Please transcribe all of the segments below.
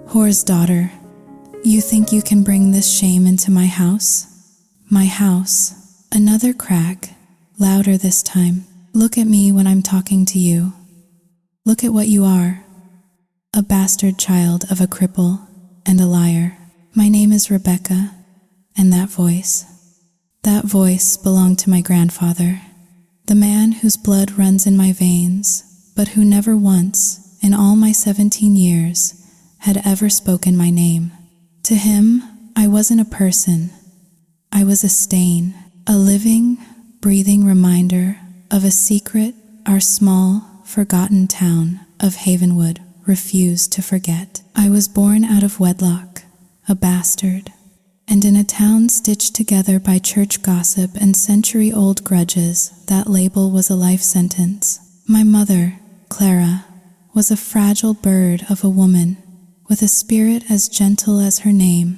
Whore's daughter, you think you can bring this shame into my house? My house. Another crack, louder this time. Look at me when I'm talking to you. Look at what you are. A bastard child of a cripple and a liar. My name is Rebecca, and that voice belonged to my grandfather, the man whose blood runs in my veins, but who never once, in all my 17 years, had ever spoken my name. To him, I wasn't a person. I was a stain, a living, breathing reminder of a secret our small, forgotten town of Havenwood refused to forget. I was born out of wedlock, a bastard, and in a town stitched together by church gossip and century-old grudges, that label was a life sentence. My mother, Clara, was a fragile bird of a woman, with a spirit as gentle as her name,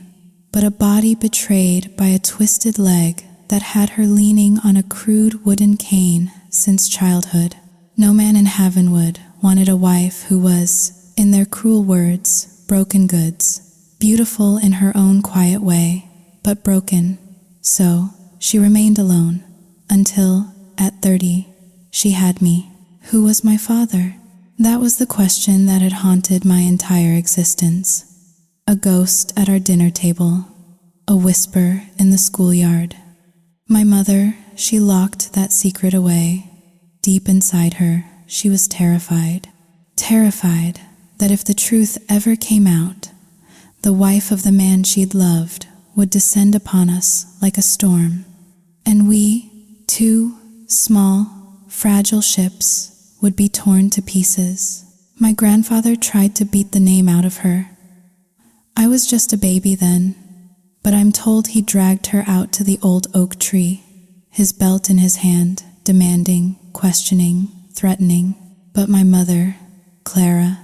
but a body betrayed by a twisted leg that had her leaning on a crude wooden cane since childhood. No man in Havenwood wanted a wife who was, in their cruel words, broken goods, beautiful in her own quiet way, but broken. So she remained alone, until, at 30, she had me. Who was my father? That was the question that had haunted my entire existence. A ghost at our dinner table, a whisper in the schoolyard. My mother, she locked that secret away. Deep inside her, she was terrified. Terrified that if the truth ever came out, the wife of the man she'd loved would descend upon us like a storm, and we, two small, fragile ships, would be torn to pieces. My grandfather tried to beat the name out of her. I was just a baby then, but I'm told he dragged her out to the old oak tree, his belt in his hand, demanding, questioning, threatening. But my mother, Clara,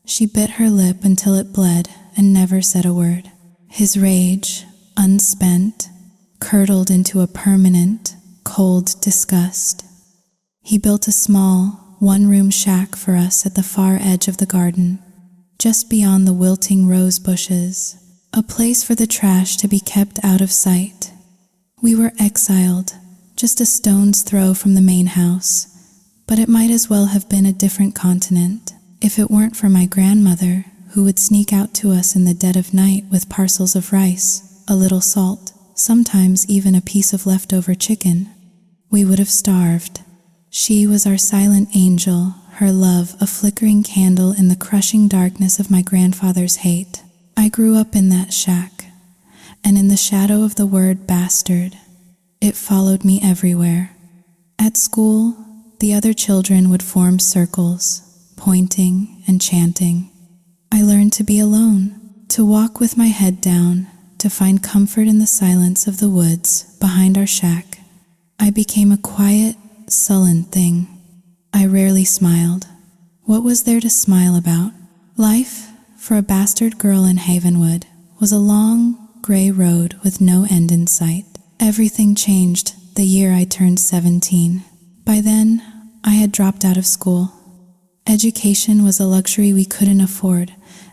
she bit her lip until it bled and never said a word. His rage, unspent, curdled into a permanent, cold disgust. He built a small, one-room shack for us at the far edge of the garden, just beyond the wilting rose bushes, a place for the trash to be kept out of sight. We were exiled, just a stone's throw from the main house, but it might as well have been a different continent if it weren't for my grandmother, who would sneak out to us in the dead of night with parcels of rice, a little salt, sometimes even a piece of leftover chicken. We would have starved. She was our silent angel, her love a flickering candle in the crushing darkness of my grandfather's hate. I grew up in that shack, and in the shadow of the word bastard, it followed me everywhere. At school, the other children would form circles, pointing and chanting. I learned to be alone, to walk with my head down, to find comfort in the silence of the woods behind our shack. I became a quiet, sullen thing. I rarely smiled. What was there to smile about? Life, for a bastard girl in Havenwood, was a long, gray road with no end in sight. Everything changed the year I turned 17. By then, I had dropped out of school. Education was a luxury we couldn't afford,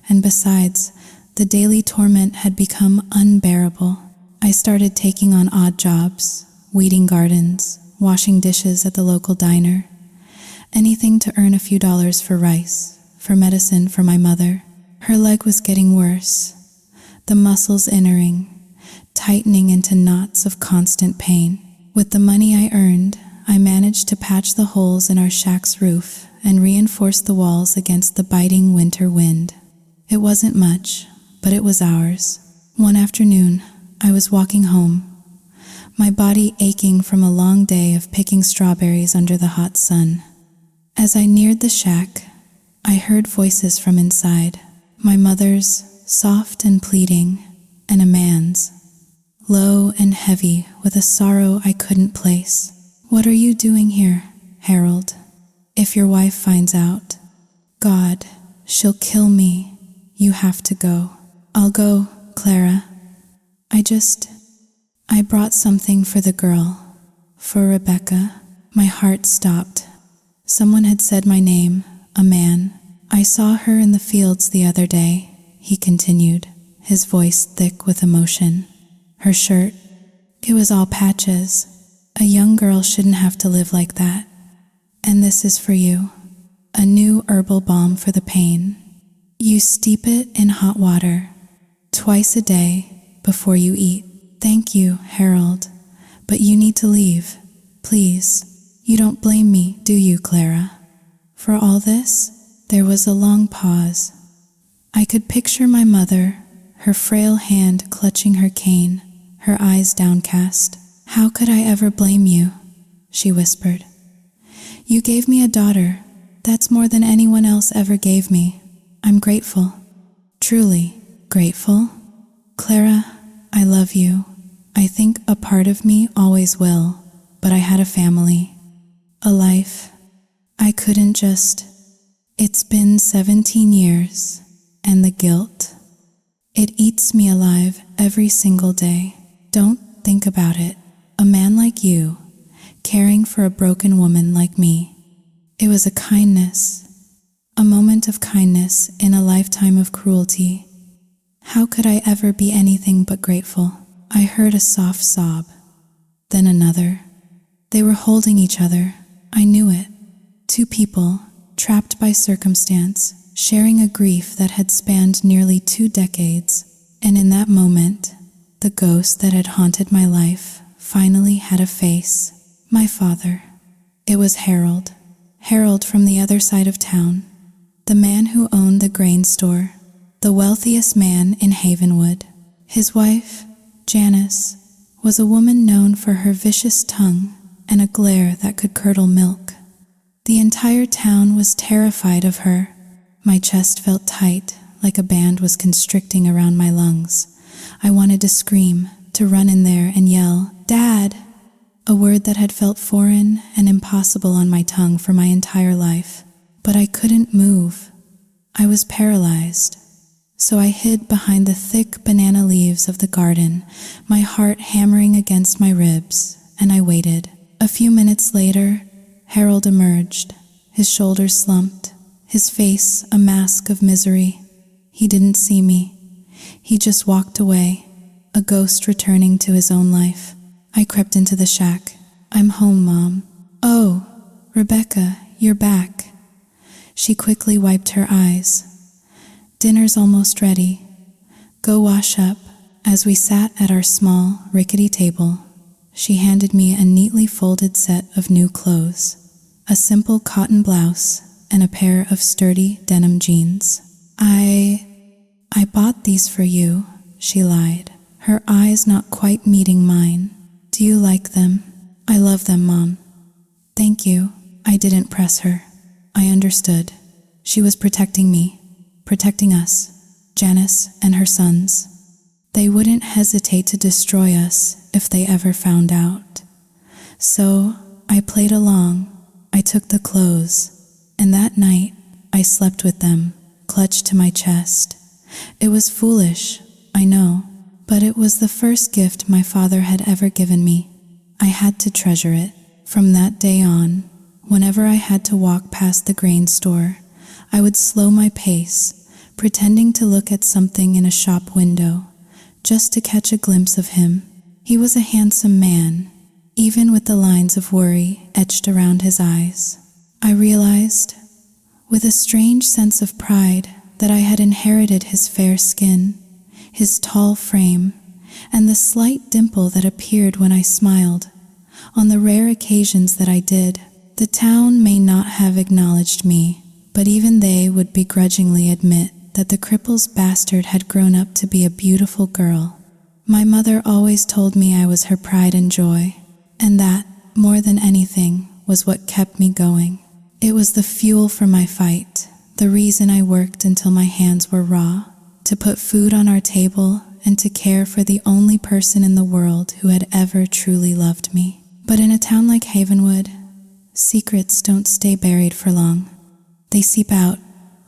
and besides, the daily torment had become unbearable. I started taking on odd jobs, weeding gardens, washing dishes at the local diner, anything to earn a few dollars for rice, for medicine for my mother. Her leg was getting worse, the muscles innering, tightening into knots of constant pain. With the money I earned, I managed to patch the holes in our shack's roof and reinforce the walls against the biting winter wind. It wasn't much, but it was ours. One afternoon, I was walking home, my body aching from a long day of picking strawberries under the hot sun. As I neared the shack, I heard voices from inside, my mother's, soft and pleading, and a man's, low and heavy with a sorrow I couldn't place. "What are you doing here, Harold? If your wife finds out, God, she'll kill me. You have to go." "I'll go, Clara. I brought something for the girl, for Rebecca." My heart stopped. Someone had said my name, a man. "I saw her in the fields the other day. he continued, his voice thick with emotion. Her shirt, it was all patches. A young girl shouldn't have to live like that. And this is for you. A new herbal balm for the pain. You steep it in hot water twice a day before you eat. Thank you, Harold. But you need to leave. Please. You don't blame me, do you, Clara? For all this, there was a long pause. I could picture my mother, her frail hand clutching her cane, her eyes downcast. How could I ever blame you? She whispered. You gave me a daughter. That's more than anyone else ever gave me. I'm grateful. Truly grateful. Clara, I love you. I think a part of me always will, but I had a family, a life. I couldn't just... It's been 17 years, and the guilt. It eats me alive every single day. Don't think about it. A man like you, caring for a broken woman like me. It was a kindness, a moment of kindness in a lifetime of cruelty. How could I ever be anything but grateful? I heard a soft sob, then another. They were holding each other. I knew it. Two people, trapped by circumstance, sharing a grief that had spanned nearly 2 decades. And in that moment, the ghost that had haunted my life finally had a face. My father. It was Harold. Harold from the other side of town. The man who owned the grain store. The wealthiest man in Havenwood. His wife, Janice, was a woman known for her vicious tongue and a glare that could curdle milk. The entire town was terrified of her. My chest felt tight, like a band was constricting around my lungs. I wanted to scream, to run in there and yell, "Dad!" A word that had felt foreign and impossible on my tongue for my entire life. But I couldn't move. I was paralyzed. So I hid behind the thick banana leaves of the garden, my heart hammering against my ribs, and I waited. A few minutes later, Harold emerged, his shoulders slumped, his face a mask of misery. He didn't see me. He just walked away, a ghost returning to his own life. I crept into the shack. "I'm home, Mom." "Oh, Rebecca, you're back." She quickly wiped her eyes. "Dinner's almost ready. Go wash up." As we sat at our small, rickety table, she handed me a neatly folded set of new clothes, a simple cotton blouse and a pair of sturdy denim jeans. I bought these for you," she lied, her eyes not quite meeting mine. "Do you like them?" "I love them, Mom." "Thank you." I didn't press her. I understood. She was protecting me, protecting us, Janice and her sons. They wouldn't hesitate to destroy us if they ever found out. So I played along. I took the clothes, and that night I slept with them, clutched to my chest. It was foolish, I know, but it was the first gift my father had ever given me. I had to treasure it. From that day on, whenever I had to walk past the grain store, I would slow my pace, pretending to look at something in a shop window, just to catch a glimpse of him. He was a handsome man, even with the lines of worry etched around his eyes. I realized, with a strange sense of pride, that I had inherited his fair skin, his tall frame, and the slight dimple that appeared when I smiled. On the rare occasions that I did, the town may not have acknowledged me, but even they would begrudgingly admit that the cripple's bastard had grown up to be a beautiful girl. My mother always told me I was her pride and joy, and that, more than anything, was what kept me going. It was the fuel for my fight, the reason I worked until my hands were raw, to put food on our table and to care for the only person in the world who had ever truly loved me. But in a town like Havenwood, secrets don't stay buried for long. They seep out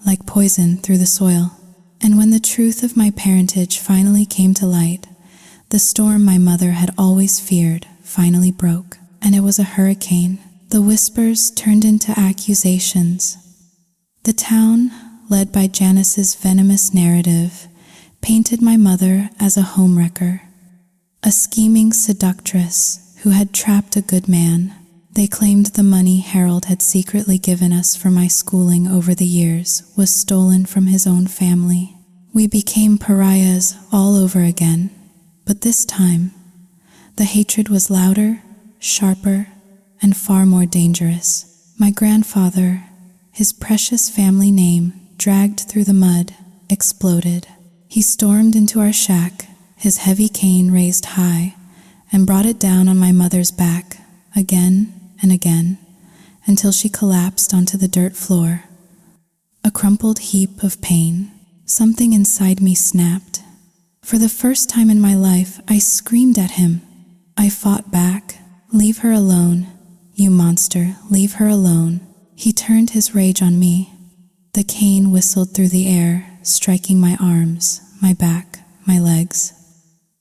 like poison through the soil. And when the truth of my parentage finally came to light, the storm my mother had always feared finally broke, and it was a hurricane. The whispers turned into accusations. The town, led by Janice's venomous narrative, painted my mother as a homewrecker, a scheming seductress who had trapped a good man. They claimed the money Harold had secretly given us for my schooling over the years was stolen from his own family. We became pariahs all over again, but this time, the hatred was louder, sharper, and far more dangerous. My grandfather, his precious family name dragged through the mud, exploded. He stormed into our shack, his heavy cane raised high, and brought it down on my mother's back, again and again, until she collapsed onto the dirt floor. A crumpled heap of pain. Something inside me snapped. For the first time in my life, I screamed at him. I fought back. "Leave her alone. You monster, leave her alone." He turned his rage on me. The cane whistled through the air, striking my arms, my back, my legs.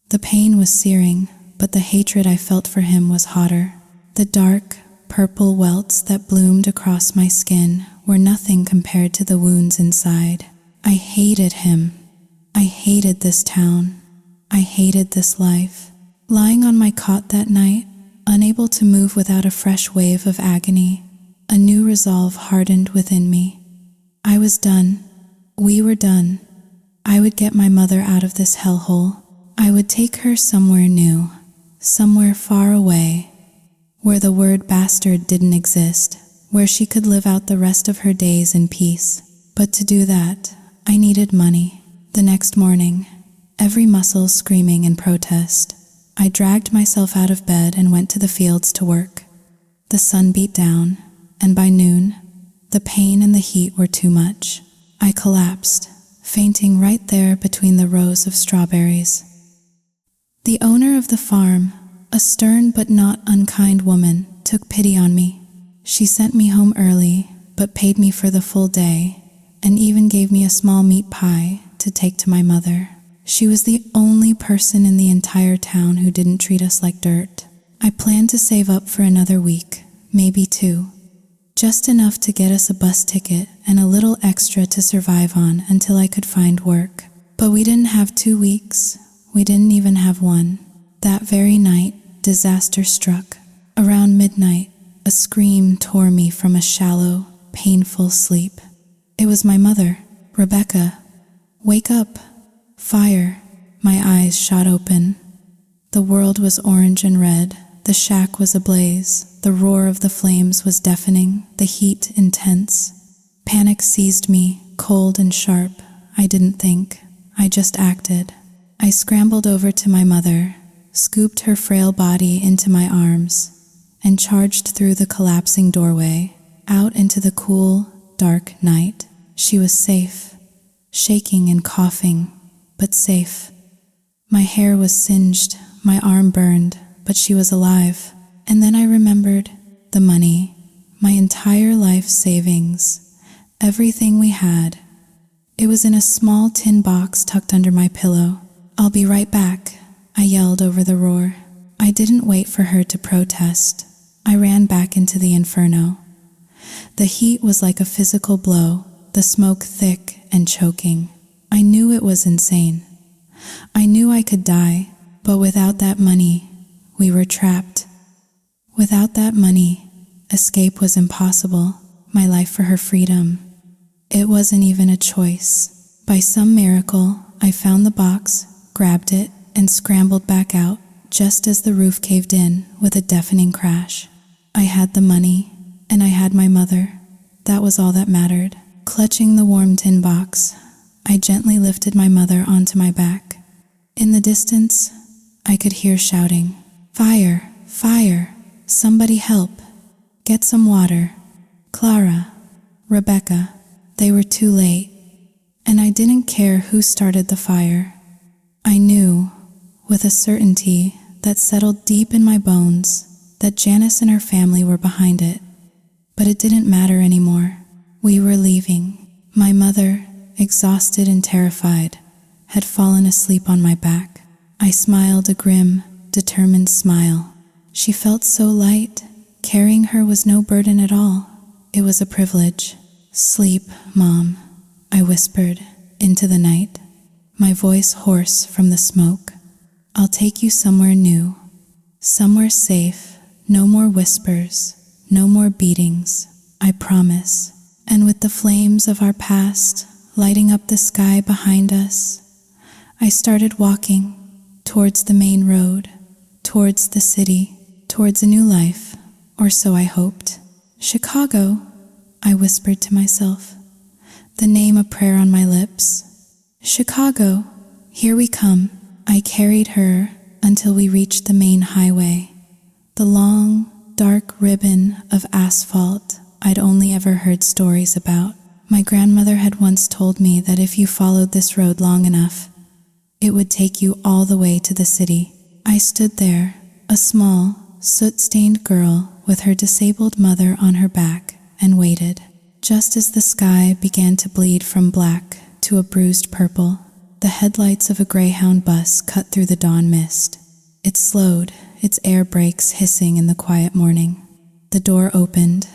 The pain was searing, but the hatred I felt for him was hotter. The dark, purple welts that bloomed across my skin were nothing compared to the wounds inside. I hated him. I hated this town. I hated this life. Lying on my cot that night, unable to move without a fresh wave of agony, a new resolve hardened within me. I was done. We were done. I would get my mother out of this hellhole. I would take her somewhere new, somewhere far away, where the word bastard didn't exist, where she could live out the rest of her days in peace. But to do that, I needed money. The next morning, every muscle screaming in protest, I dragged myself out of bed and went to the fields to work. The sun beat down, and by noon, the pain and the heat were too much. I collapsed, fainting right there between the rows of strawberries. The owner of the farm, a stern but not unkind woman, took pity on me. She sent me home early, but paid me for the full day, and even gave me a small meat pie to take to my mother. She was the only person in the entire town who didn't treat us like dirt. I planned to save up for another week, maybe 2. Just enough to get us a bus ticket and a little extra to survive on until I could find work. But we didn't have 2 weeks. We didn't even have 1. That very night, disaster struck. Around midnight, a scream tore me from a shallow, painful sleep. It was my mother, Rebecca. "Wake up! Fire!" My eyes shot open. The world was orange and red. The shack was ablaze. The roar of the flames was deafening, the heat intense. Panic seized me, cold and sharp. I didn't think. I just acted. I scrambled over to my mother, scooped her frail body into my arms, and charged through the collapsing doorway, out into the cool, dark night. She was safe, shaking and coughing, but safe. My hair was singed, my arm burned, but she was alive. And then I remembered the money, my entire life savings, everything we had. It was in a small tin box tucked under my pillow. "I'll be right back," I yelled over the roar. I didn't wait for her to protest. I ran back into the inferno. The heat was like a physical blow, the smoke thick and choking. I knew it was insane. I knew I could die, but without that money, we were trapped. Without that money, escape was impossible. My life for her freedom. It wasn't even a choice. By some miracle, I found the box, grabbed it, and scrambled back out, just as the roof caved in with a deafening crash. I had the money, and I had my mother. That was all that mattered. Clutching the warm tin box, I gently lifted my mother onto my back. In the distance, I could hear shouting, "Fire! Fire! Somebody help! Get some water! Clara! Rebecca!" They were too late, and I didn't care who started the fire. I knew, with a certainty that settled deep in my bones, that Janice and her family were behind it. But it didn't matter anymore. We were leaving. My mother, exhausted and terrified, had fallen asleep on my back. I smiled a grim, determined smile. She felt so light. Carrying her was no burden at all. It was a privilege. "Sleep, Mom. I whispered into the night, my voice hoarse from the smoke. I'll take you somewhere new, somewhere safe, no more whispers, no more beatings, I promise. And with the flames of our past lighting up the sky behind us, I started walking towards the main road, towards the city, towards a new life, or so I hoped. Chicago, I whispered to myself, the name a prayer on my lips. Chicago, here we come. I carried her until we reached the main highway, the long, dark ribbon of asphalt I'd only ever heard stories about. My grandmother had once told me that if you followed this road long enough, it would take you all the way to the city. I stood there, a small, soot-stained girl with her disabled mother on her back, and waited. Just as the sky began to bleed from black to a bruised purple, the headlights of a Greyhound bus cut through the dawn mist. It slowed, its air brakes hissing in the quiet morning. The door opened.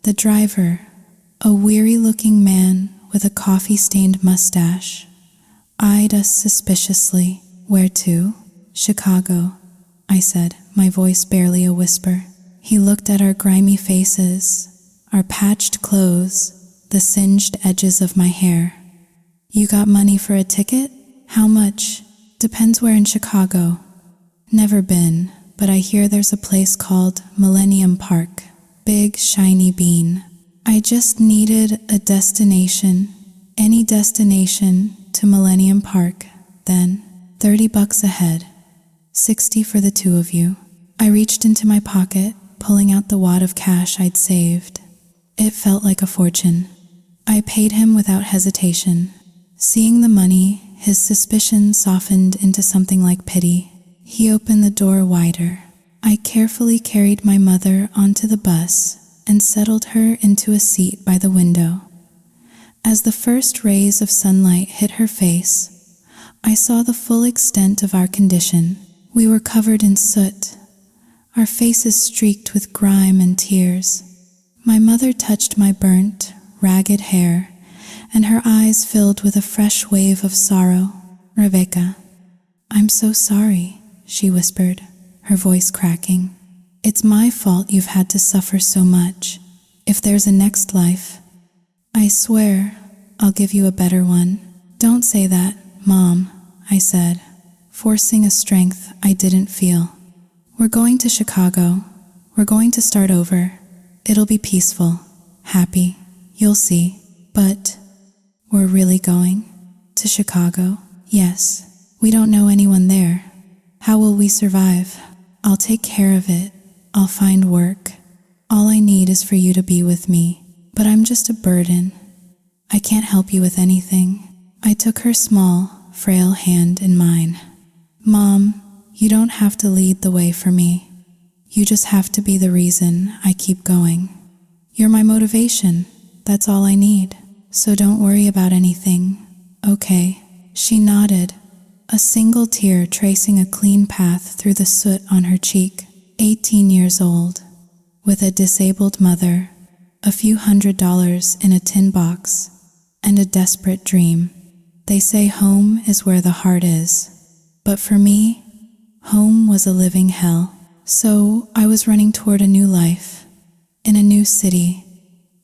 The driver, a weary-looking man with a coffee-stained mustache, eyed us suspiciously. Where to? Chicago, I said, my voice barely a whisper. He looked at our grimy faces, our patched clothes, the singed edges of my hair. You got money for a ticket? How much? Depends where in Chicago. Never been, but I hear there's a place called Millennium Park. Big, shiny bean. I just needed a destination, any destination to Millennium Park, then $30 a head, 60 for the two of you. I reached into my pocket, pulling out the wad of cash I'd saved. It felt like a fortune. I paid him without hesitation. Seeing the money, his suspicion softened into something like pity. He opened the door wider. I carefully carried my mother onto the bus and settled her into a seat by the window. As the first rays of sunlight hit her face, I saw the full extent of our condition. We were covered in soot, our faces streaked with grime and tears. My mother touched my burnt, ragged hair, and her eyes filled with a fresh wave of sorrow. Rebecca, I'm so sorry, she whispered, her voice cracking. It's my fault you've had to suffer so much. If there's a next life, I swear I'll give you a better one. Don't say that, Mom, I said, forcing a strength I didn't feel. We're going to Chicago. We're going to start over. It'll be peaceful, happy, you'll see. But we're really going to Chicago? Yes. We don't know anyone there. How will we survive? I'll take care of it. I'll find work. All I need is for you to be with me. But I'm just a burden. I can't help you with anything. I took her small, frail hand in mine. Mom, you don't have to lead the way for me. You just have to be the reason I keep going. You're my motivation. That's all I need. So don't worry about anything. Okay. She nodded, a single tear tracing a clean path through the soot on her cheek. 18 years old, with a disabled mother, a few $100s in a tin box, and a desperate dream. They say home is where the heart is, but for me, home was a living hell. So I was running toward a new life, in a new city,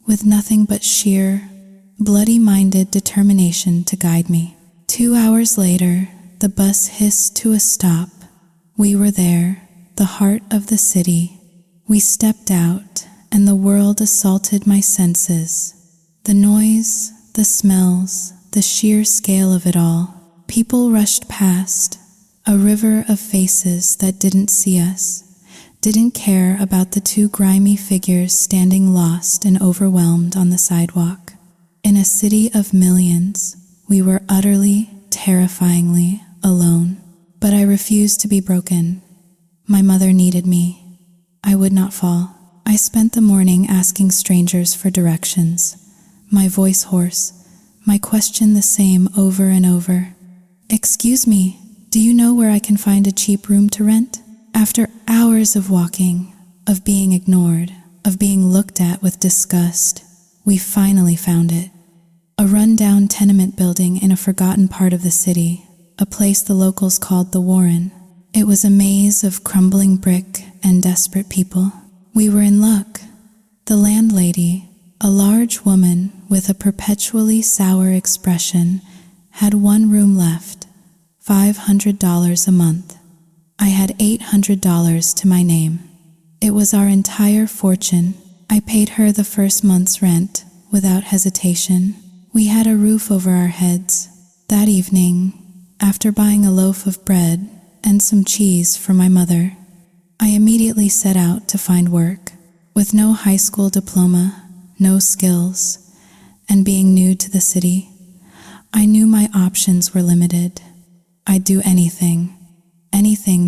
with nothing but sheer, bloody-minded determination to guide me. 2 hours later, the bus hissed to a stop. We were there, the heart of the city. We stepped out, and the world assaulted my senses. The noise, the smells, the sheer scale of it all. People rushed past, a river of faces that didn't see us, didn't care about the two grimy figures standing lost and overwhelmed on the sidewalk. In a city of millions, we were utterly, terrifyingly alone. But I refused to be broken. My mother needed me. I would not fall. I spent the morning asking strangers for directions, my voice hoarse, my question the same over and over. Excuse me, do you know where I can find a cheap room to rent? After hours of walking, of being ignored, of being looked at with disgust, we finally found it. a run-down tenement building in a forgotten part of the city, a place the locals called the Warren. It was a maze of crumbling brick and desperate people. We were in luck. The landlady, a large woman with a perpetually sour expression, had one room left, $500 a month. I had $800 to my name. It was our entire fortune. I paid her the first month's rent without hesitation. We had a roof over our heads. That evening, after buying a loaf of bread and some cheese for my mother, I immediately set out to find work. With no high school diploma, no skills, and being new to the city, I knew my options were limited. I'd do anything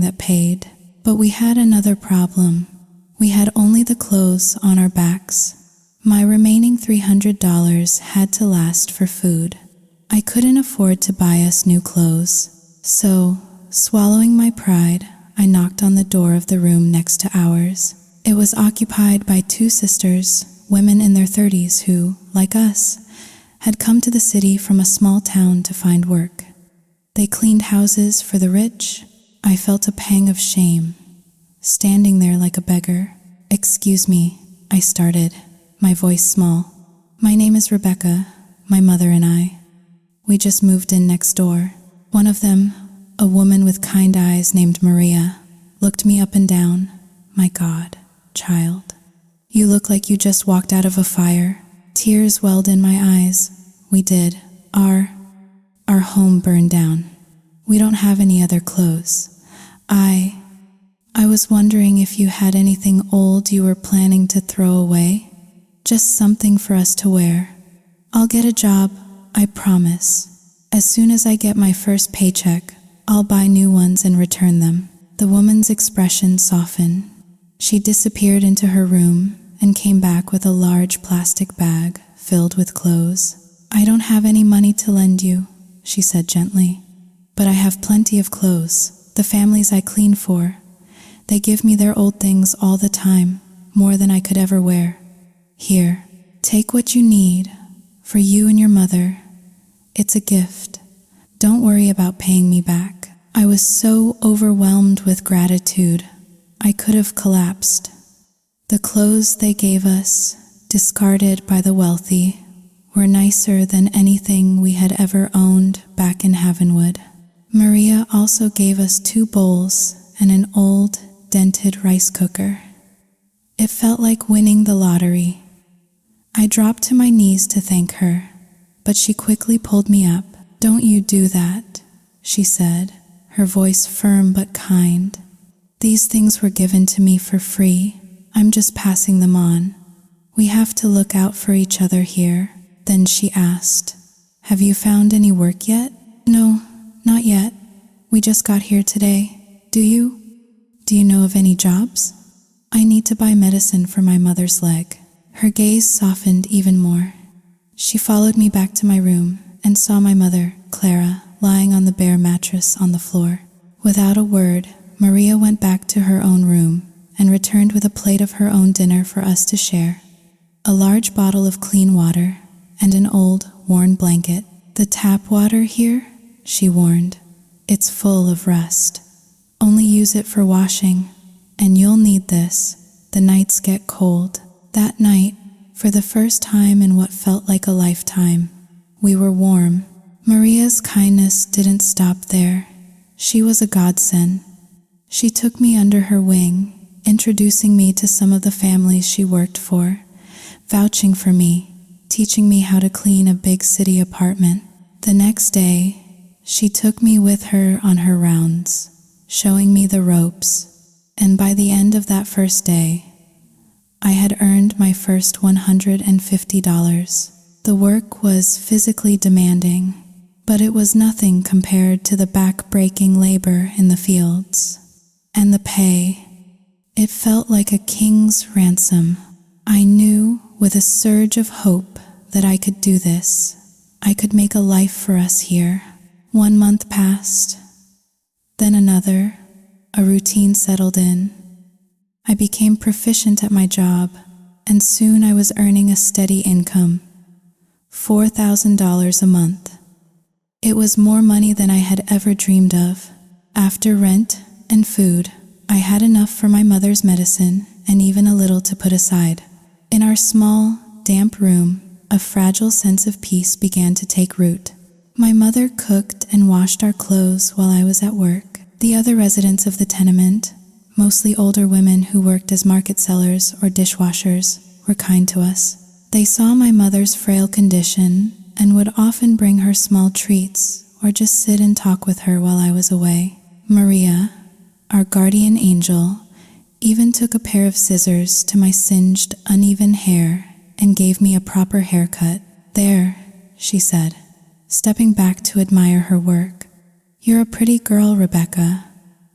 that paid. But we had another problem. We had only the clothes on our backs. My remaining $300 had to last for food. I couldn't afford to buy us new clothes. So, swallowing my pride, I knocked on the door of the room next to ours. It was occupied by two sisters, women in their 30s who, like us, had come to the city from a small town to find work. They cleaned houses for the rich. I felt a pang of shame, standing there like a beggar. "Excuse me," I started, my voice small. "My name is Rebecca, my mother and I. We just moved in next door." One of them, a woman with kind eyes named Maria, looked me up and down. "My God, child, you look like you just walked out of a fire." Tears welled in my eyes. "We did. Our home burned down. We don't have any other clothes. I was wondering if you had anything old you were planning to throw away. Just something for us to wear. I'll get a job, I promise. As soon as I get my first paycheck, I'll buy new ones and return them." The woman's expression softened. She disappeared into her room and came back with a large plastic bag filled with clothes. "I don't have any money to lend you," she said gently, "but I have plenty of clothes. The families I clean for, they give me their old things all the time, more than I could ever wear. Here, take what you need, for you and your mother. It's a gift. Don't worry about paying me back." I was so overwhelmed with gratitude, I could have collapsed. The clothes they gave us, discarded by the wealthy, were nicer than anything we had ever owned back in Havenwood. Maria also gave us 2 bowls and an old, dented rice cooker. It felt like winning the lottery. I dropped to my knees to thank her, but she quickly pulled me up. "Don't you do that," she said, her voice firm but kind. "These things were given to me for free. I'm just passing them on. We have to look out for each other here." Then she asked, "Have you found any work yet?" "No, not yet. We just got here today. Do you? Do you know of any jobs? I need to buy medicine for my mother's leg." Her gaze softened even more. She followed me back to my room and saw my mother, Clara, lying on the bare mattress on the floor. Without a word, Maria went back to her own room and returned with a plate of her own dinner for us to share. A large bottle of clean water and an old, worn blanket. "The tap water here," she warned. "It's full of rust. Only use it for washing, and you'll need this. The nights get cold." That night, for the first time in what felt like a lifetime, we were warm. Maria's kindness didn't stop there. She was a godsend. She took me under her wing, introducing me to some of the families she worked for, vouching for me, teaching me how to clean a big city apartment. The next day, she took me with her on her rounds, showing me the ropes, and by the end of that first day, I had earned my first $150. The work was physically demanding, but it was nothing compared to the back-breaking labor in the fields. And the pay, it felt like a king's ransom. I knew with a surge of hope that I could do this. I could make a life for us here. 1 month passed, then another. A routine settled in. I became proficient at my job, and soon I was earning a steady income. $4,000 a month. It was more money than I had ever dreamed of. After rent and food, I had enough for my mother's medicine and even a little to put aside. In our small, damp room, a fragile sense of peace began to take root. My mother cooked and washed our clothes while I was at work. The other residents of the tenement, mostly older women who worked as market sellers or dishwashers, were kind to us. They saw my mother's frail condition and would often bring her small treats or just sit and talk with her while I was away. Maria, our guardian angel, even took a pair of scissors to my singed, uneven hair and gave me a proper haircut. "There," she said, stepping back to admire her work. "You're a pretty girl, Rebecca.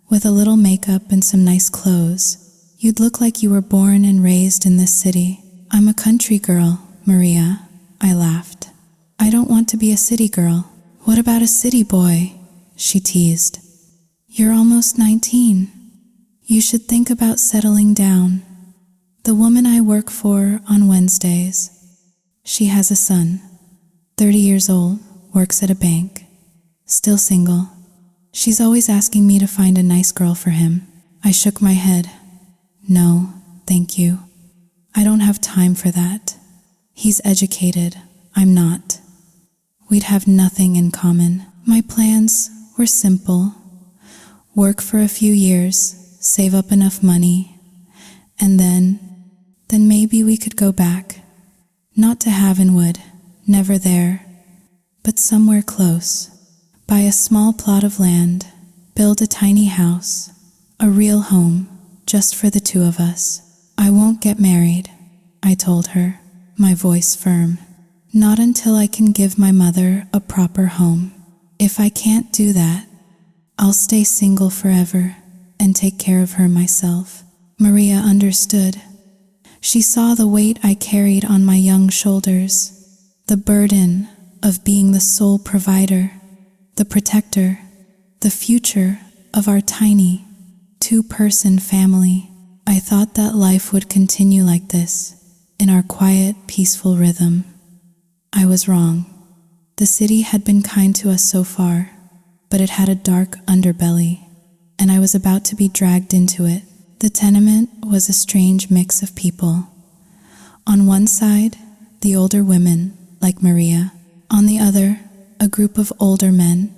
With a little makeup and some nice clothes, you'd look like you were born and raised in this city." "I'm a country girl, Maria," I laughed. "I don't want to be a city girl." "What about a city boy?" she teased. "You're almost 19. You should think about settling down." The woman I work for on Wednesdays, she has a son, 30 years old, works at a bank, still single. She's always asking me to find a nice girl for him. I shook my head. "No, thank you. I don't have time for that. He's educated, I'm not. We'd have nothing in common." My plans were simple. Work for a few years, save up enough money, and then maybe we could go back. Not to Havenwood, never there, but somewhere close. Buy a small plot of land, build a tiny house, a real home, just for the two of us. "I won't get married," I told her, my voice firm. "Not until I can give my mother a proper home. If I can't do that, I'll stay single forever and take care of her myself." Maria understood. She saw the weight I carried on my young shoulders, the burden of being the sole provider, the protector, the future of our tiny, two-person family. I thought that life would continue like this, in our quiet, peaceful rhythm. I was wrong. The city had been kind to us so far, but it had a dark underbelly, and I was about to be dragged into it. The tenement was a strange mix of people. On one side, the older women, like Maria. On the other, a group of older men,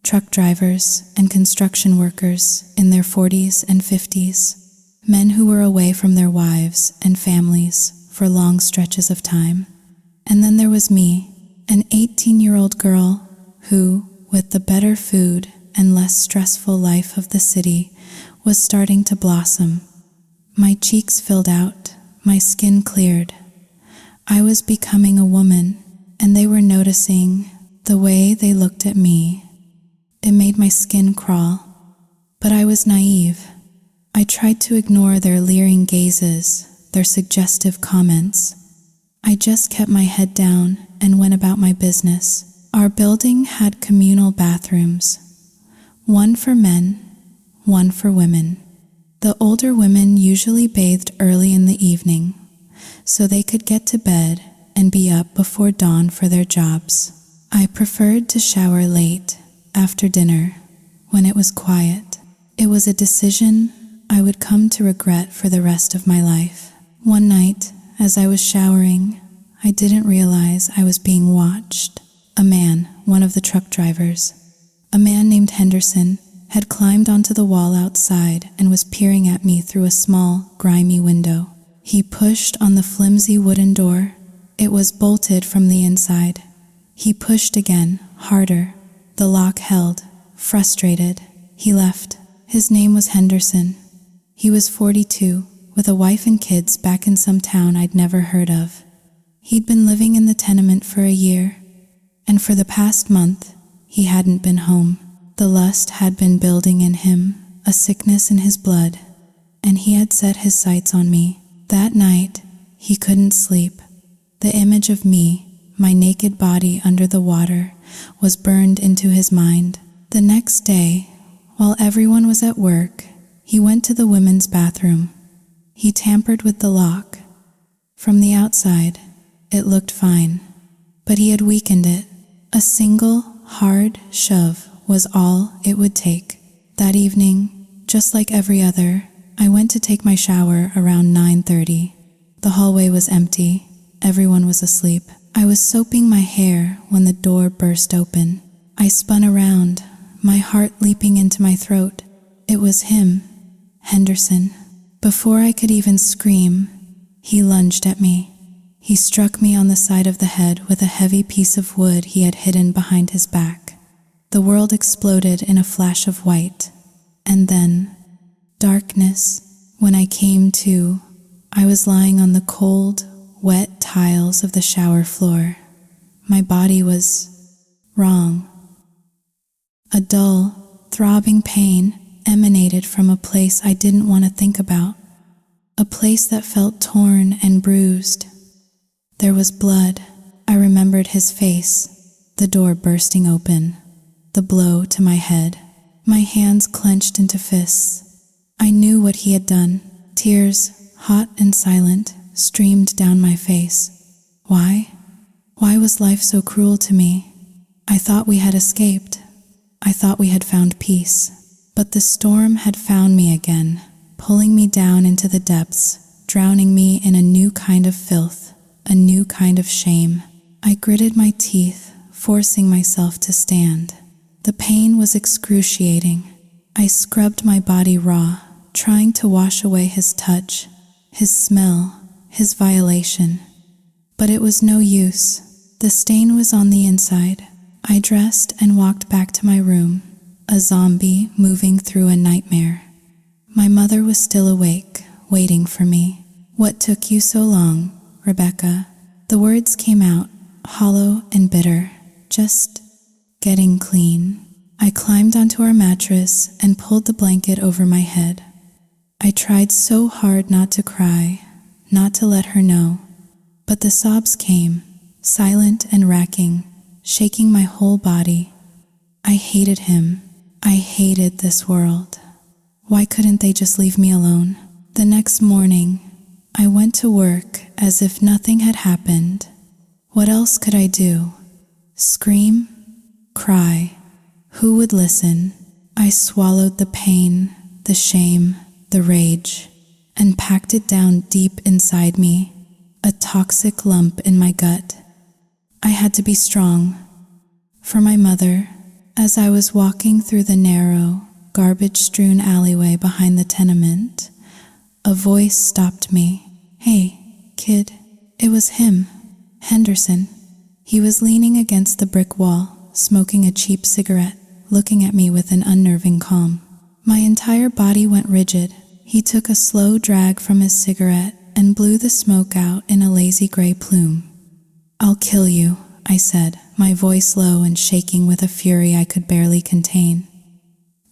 truck drivers and construction workers in their 40s and 50s, men who were away from their wives and families for long stretches of time. And then there was me, an 18-year-old girl who, with the better food and less stressful life of the city, was starting to blossom. My cheeks filled out, my skin cleared. I was becoming a woman, and they were noticing the way they looked at me. It made my skin crawl, but I was naive. I tried to ignore their leering gazes, their suggestive comments. I just kept my head down and went about my business. Our building had communal bathrooms, one for men, one for women. The older women usually bathed early in the evening, so they could get to bed and be up before dawn for their jobs. I preferred to shower late, after dinner, when it was quiet. It was a decision I would come to regret for the rest of my life. One night, as I was showering, I didn't realize I was being watched. A man, one of the truck drivers, a man named Henderson, had climbed onto the wall outside and was peering at me through a small, grimy window. He pushed on the flimsy wooden door. It was bolted from the inside. He pushed again, harder. The lock held. Frustrated, he left. His name was Henderson. He was 42, with a wife and kids back in some town I'd never heard of. He'd been living in the tenement for a year, and for the past month, he hadn't been home. The lust had been building in him, a sickness in his blood, and he had set his sights on me. That night, he couldn't sleep. The image of me, my naked body under the water, was burned into his mind. The next day, while everyone was at work, he went to the women's bathroom. He tampered with the lock. From the outside, it looked fine. but he had weakened it. A single, hard shove was all it would take. That evening, just like every other, I went to take my shower around 9:30. The hallway was empty. Everyone was asleep. I was soaping my hair when the door burst open. I spun around, my heart leaping into my throat. It was him, Henderson. Before I could even scream, he lunged at me. He struck me on the side of the head with a heavy piece of wood he had hidden behind his back. The world exploded in a flash of white, and then darkness. When I came to, I was lying on the cold, wet tiles of the shower floor. My body was wrong. A dull, throbbing pain emanated from a place I didn't want to think about, a place that felt torn and bruised. There was blood. I remembered his face, the door bursting open, the blow to my head. My hands clenched into fists. I knew what he had done. Tears, hot and silent, streamed down my face. Why? Why was life so cruel to me? I thought we had escaped. I thought we had found peace. But the storm had found me again, pulling me down into the depths, drowning me in a new kind of filth, a new kind of shame. I gritted my teeth, forcing myself to stand. The pain was excruciating. I scrubbed my body raw, trying to wash away his touch, his smell, his violation. But it was no use. The stain was on the inside. I dressed and walked back to my room, a zombie moving through a nightmare. My mother was still awake, waiting for me. "What took you so long, Rebecca?" The words came out, hollow and bitter. "Just getting clean." I climbed onto our mattress and pulled the blanket over my head. I tried so hard not to cry, not to let her know. But the sobs came, silent and racking, shaking my whole body. I hated him. I hated this world. Why couldn't they just leave me alone? The next morning, I went to work as if nothing had happened. What else could I do? Scream? Cry? Who would listen? I swallowed the pain, the shame, the rage, and packed it down deep inside me, a toxic lump in my gut. I had to be strong. For my mother, as I was walking through the narrow, garbage-strewn alleyway behind the tenement, a voice stopped me. "Hey, kid." It was him, Henderson. He was leaning against the brick wall, smoking a cheap cigarette, looking at me with an unnerving calm. My entire body went rigid. He took a slow drag from his cigarette and blew the smoke out in a lazy gray plume. "I'll kill you," I said, my voice low and shaking with a fury I could barely contain.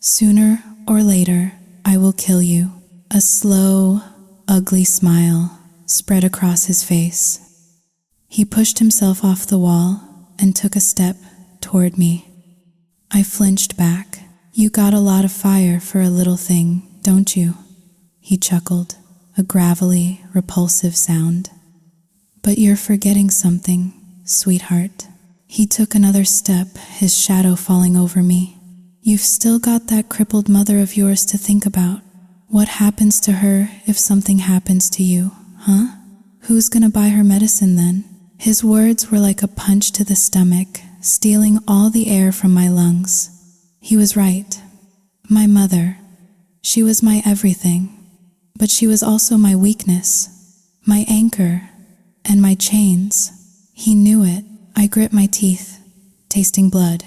"Sooner or later, I will kill you." A slow, ugly smile spread across his face. He pushed himself off the wall and took a step toward me. I flinched back. "You got a lot of fire for a little thing, don't you?" He chuckled, a gravelly, repulsive sound. "But you're forgetting something, sweetheart." He took another step, his shadow falling over me. "You've still got that crippled mother of yours to think about. What happens to her if something happens to you, huh? Who's gonna buy her medicine then?" His words were like a punch to the stomach, stealing all the air from my lungs. He was right. My mother. She was my everything. But she was also my weakness, my anchor, and my chains. He knew it. I grit my teeth, tasting blood.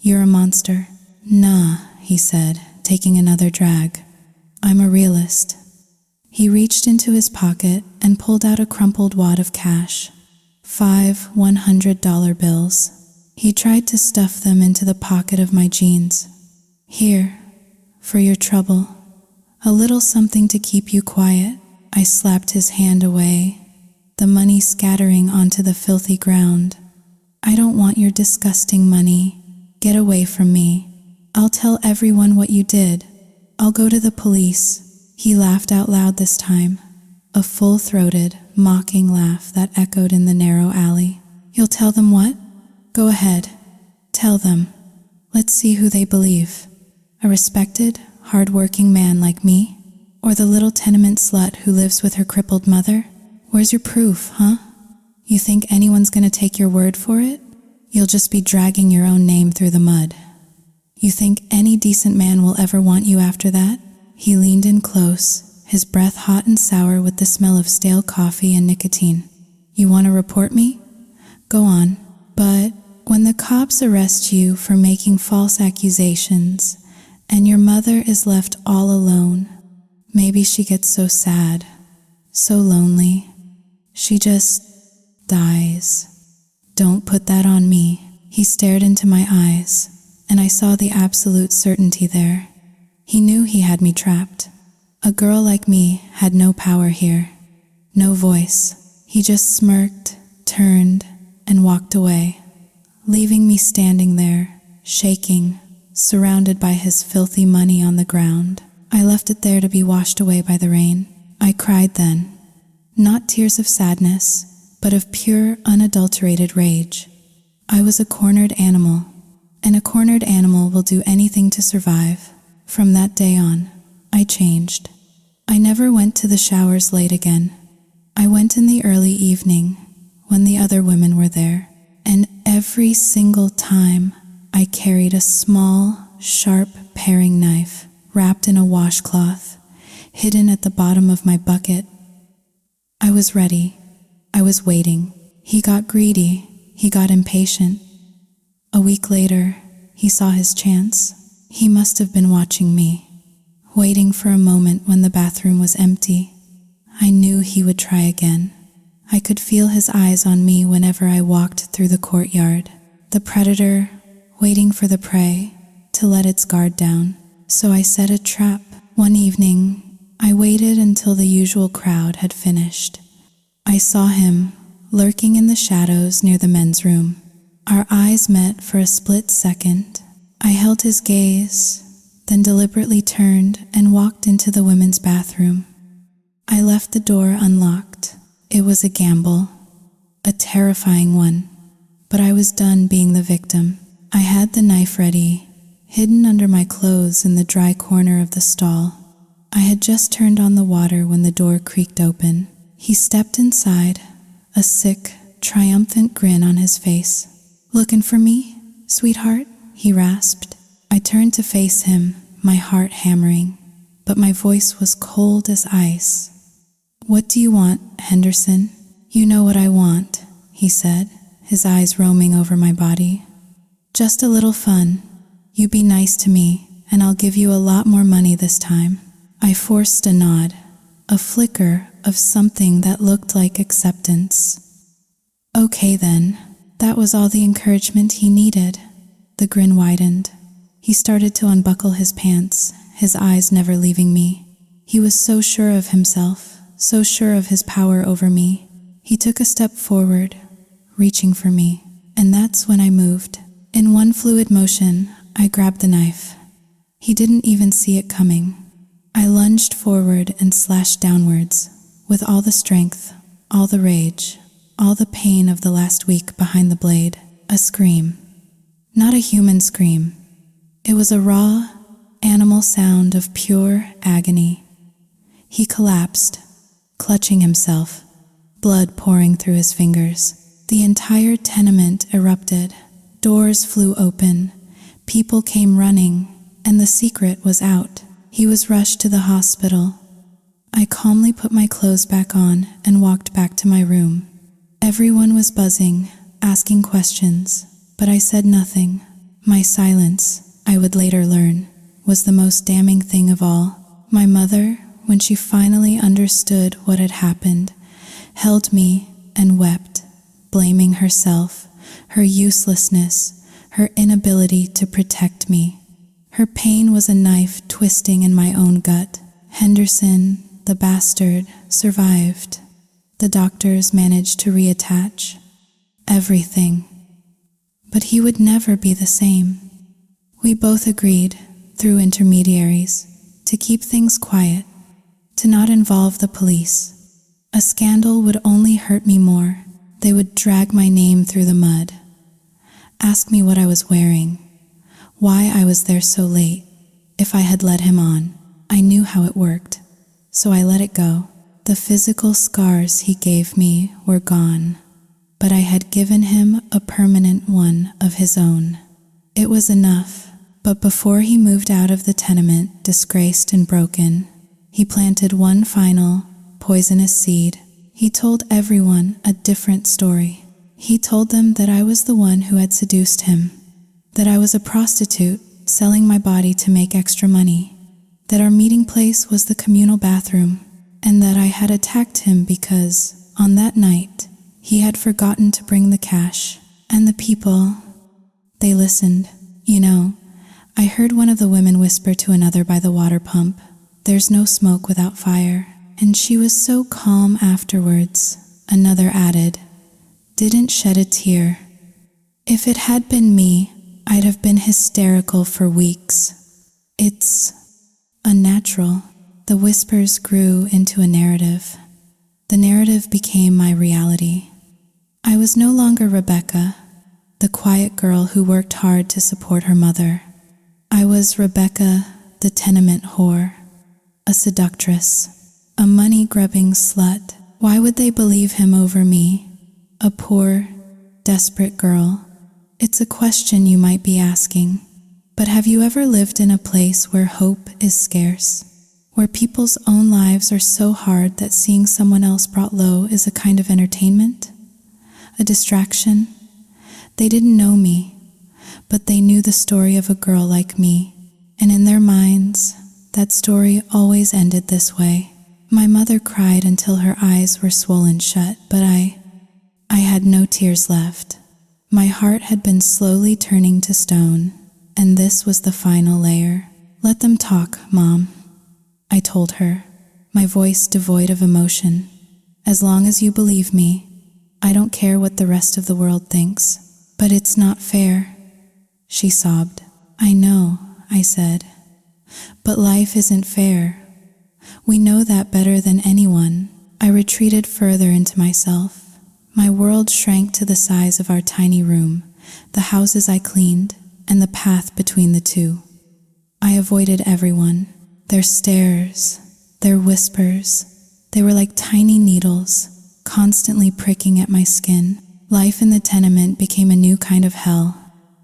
"You're a monster." "Nah," he said, taking another drag. "I'm a realist." He reached into his pocket and pulled out a crumpled wad of cash. 5 $100 bills. He tried to stuff them into the pocket of my jeans. "Here, for your trouble. A little something to keep you quiet." I slapped his hand away, the money scattering onto the filthy ground. "I don't want your disgusting money. Get away from me. I'll tell everyone what you did. I'll go to the police." He laughed out loud this time, a full-throated, mocking laugh that echoed in the narrow alley. You'll tell them what? Go ahead. Tell them. Let's see who they believe. A respected, hard-working man like me? Or the little tenement slut who lives with her crippled mother? Where's your proof, huh? You think anyone's gonna take your word for it? You'll just be dragging your own name through the mud. You think any decent man will ever want you after that? He leaned in close, his breath hot and sour with the smell of stale coffee and nicotine. You want to report me? Go on. But when the cops arrest you for making false accusations and your mother is left all alone, maybe she gets so sad, so lonely, she just dies. Don't put that on me. He stared into my eyes, and I saw the absolute certainty there. He knew he had me trapped. A girl like me had no power here, no voice. He just smirked, turned, and walked away, leaving me standing there, shaking, surrounded by his filthy money on the ground. I left it there to be washed away by the rain. I cried then, not tears of sadness, but of pure, unadulterated rage. I was a cornered animal, and a cornered animal will do anything to survive. From that day on, I changed. I never went to the showers late again. I went in the early evening, when the other women were there, and every single time I carried a small, sharp paring knife wrapped in a washcloth, hidden at the bottom of my bucket. I was ready. I was waiting. He got greedy. He got impatient. A week later, he saw his chance. He must have been watching me, waiting for a moment when the bathroom was empty. I knew he would try again. I could feel his eyes on me whenever I walked through the courtyard. The predator, waiting for the prey to let its guard down. So I set a trap. One evening, I waited until the usual crowd had finished. I saw him, lurking in the shadows near the men's room. Our eyes met for a split second. I held his gaze, then deliberately turned and walked into the women's bathroom. I left the door unlocked. It was a gamble, a terrifying one, but I was done being the victim. I had the knife ready, hidden under my clothes in the dry corner of the stall. I had just turned on the water when the door creaked open. He stepped inside, a sick, triumphant grin on his face. "Looking for me, sweetheart?" he rasped. I turned to face him, my heart hammering, but my voice was cold as ice. "What do you want, Henderson?" "You know what I want," he said, his eyes roaming over my body. "Just a little fun. You be nice to me, and I'll give you a lot more money this time." I forced a nod, a flicker of something that looked like acceptance. "Okay then." That was all the encouragement he needed. The grin widened. He started to unbuckle his pants, his eyes never leaving me. He was so sure of himself, so sure of his power over me. He took a step forward, reaching for me, and that's when I moved. In one fluid motion, I grabbed the knife. He didn't even see it coming. I lunged forward and slashed downwards, with all the strength, all the rage, all the pain of the last week behind the blade. A scream. Not a human scream. It was a raw, animal sound of pure agony. He collapsed, clutching himself, blood pouring through his fingers. The entire tenement erupted. Doors flew open. People came running, and the secret was out. He was rushed to the hospital. I calmly put my clothes back on and walked back to my room. Everyone was buzzing, asking questions, but I said nothing. My silence, I would later learn, was the most damning thing of all. My mother, when she finally understood what had happened, held me and wept, blaming herself, her uselessness, her inability to protect me. Her pain was a knife twisting in my own gut. Henderson, the bastard, survived. The doctors managed to reattach. Everything. But he would never be the same. We both agreed, through intermediaries, to keep things quiet, to not involve the police. A scandal would only hurt me more, They would drag my name through the mud, ask me what I was wearing, why I was there so late. If I had led him on, I knew how it worked, so I let it go. The physical scars he gave me were gone, but I had given him a permanent one of his own. It was enough, but before he moved out of the tenement, disgraced and broken, he planted one final, poisonous seed. He told everyone a different story. He told them that I was the one who had seduced him, that I was a prostitute selling my body to make extra money, that our meeting place was the communal bathroom, and that I had attacked him because, on that night, he had forgotten to bring the cash. And the people, they listened. You know, I heard one of the women whisper to another by the water pump, "There's no smoke without fire." And she was so calm afterwards. Another added, "Didn't shed a tear." If it had been me, I'd have been hysterical for weeks. It's unnatural. The whispers grew into a narrative. The narrative became my reality. I was no longer Rebecca, the quiet girl who worked hard to support her mother. I was Rebecca, the tenement whore, a seductress, a money-grubbing slut. Why would they believe him over me, a poor, desperate girl? It's a question you might be asking, but have you ever lived in a place where hope is scarce, where people's own lives are so hard that seeing someone else brought low is a kind of entertainment, a distraction? They didn't know me, but they knew the story of a girl like me, and in their minds, that story always ended this way. My mother cried until her eyes were swollen shut, but I had no tears left. My heart had been slowly turning to stone, and this was the final layer. "Let them talk, Mom," I told her, my voice devoid of emotion. "As long as you believe me, I don't care what the rest of the world thinks." "But it's not fair," she sobbed. "I know," I said, "but life isn't fair. We know that better than anyone." I retreated further into myself. My world shrank to the size of our tiny room, the houses I cleaned, and the path between the two. I avoided everyone, their stares, their whispers. They were like tiny needles, constantly pricking at my skin. Life in the tenement became a new kind of hell.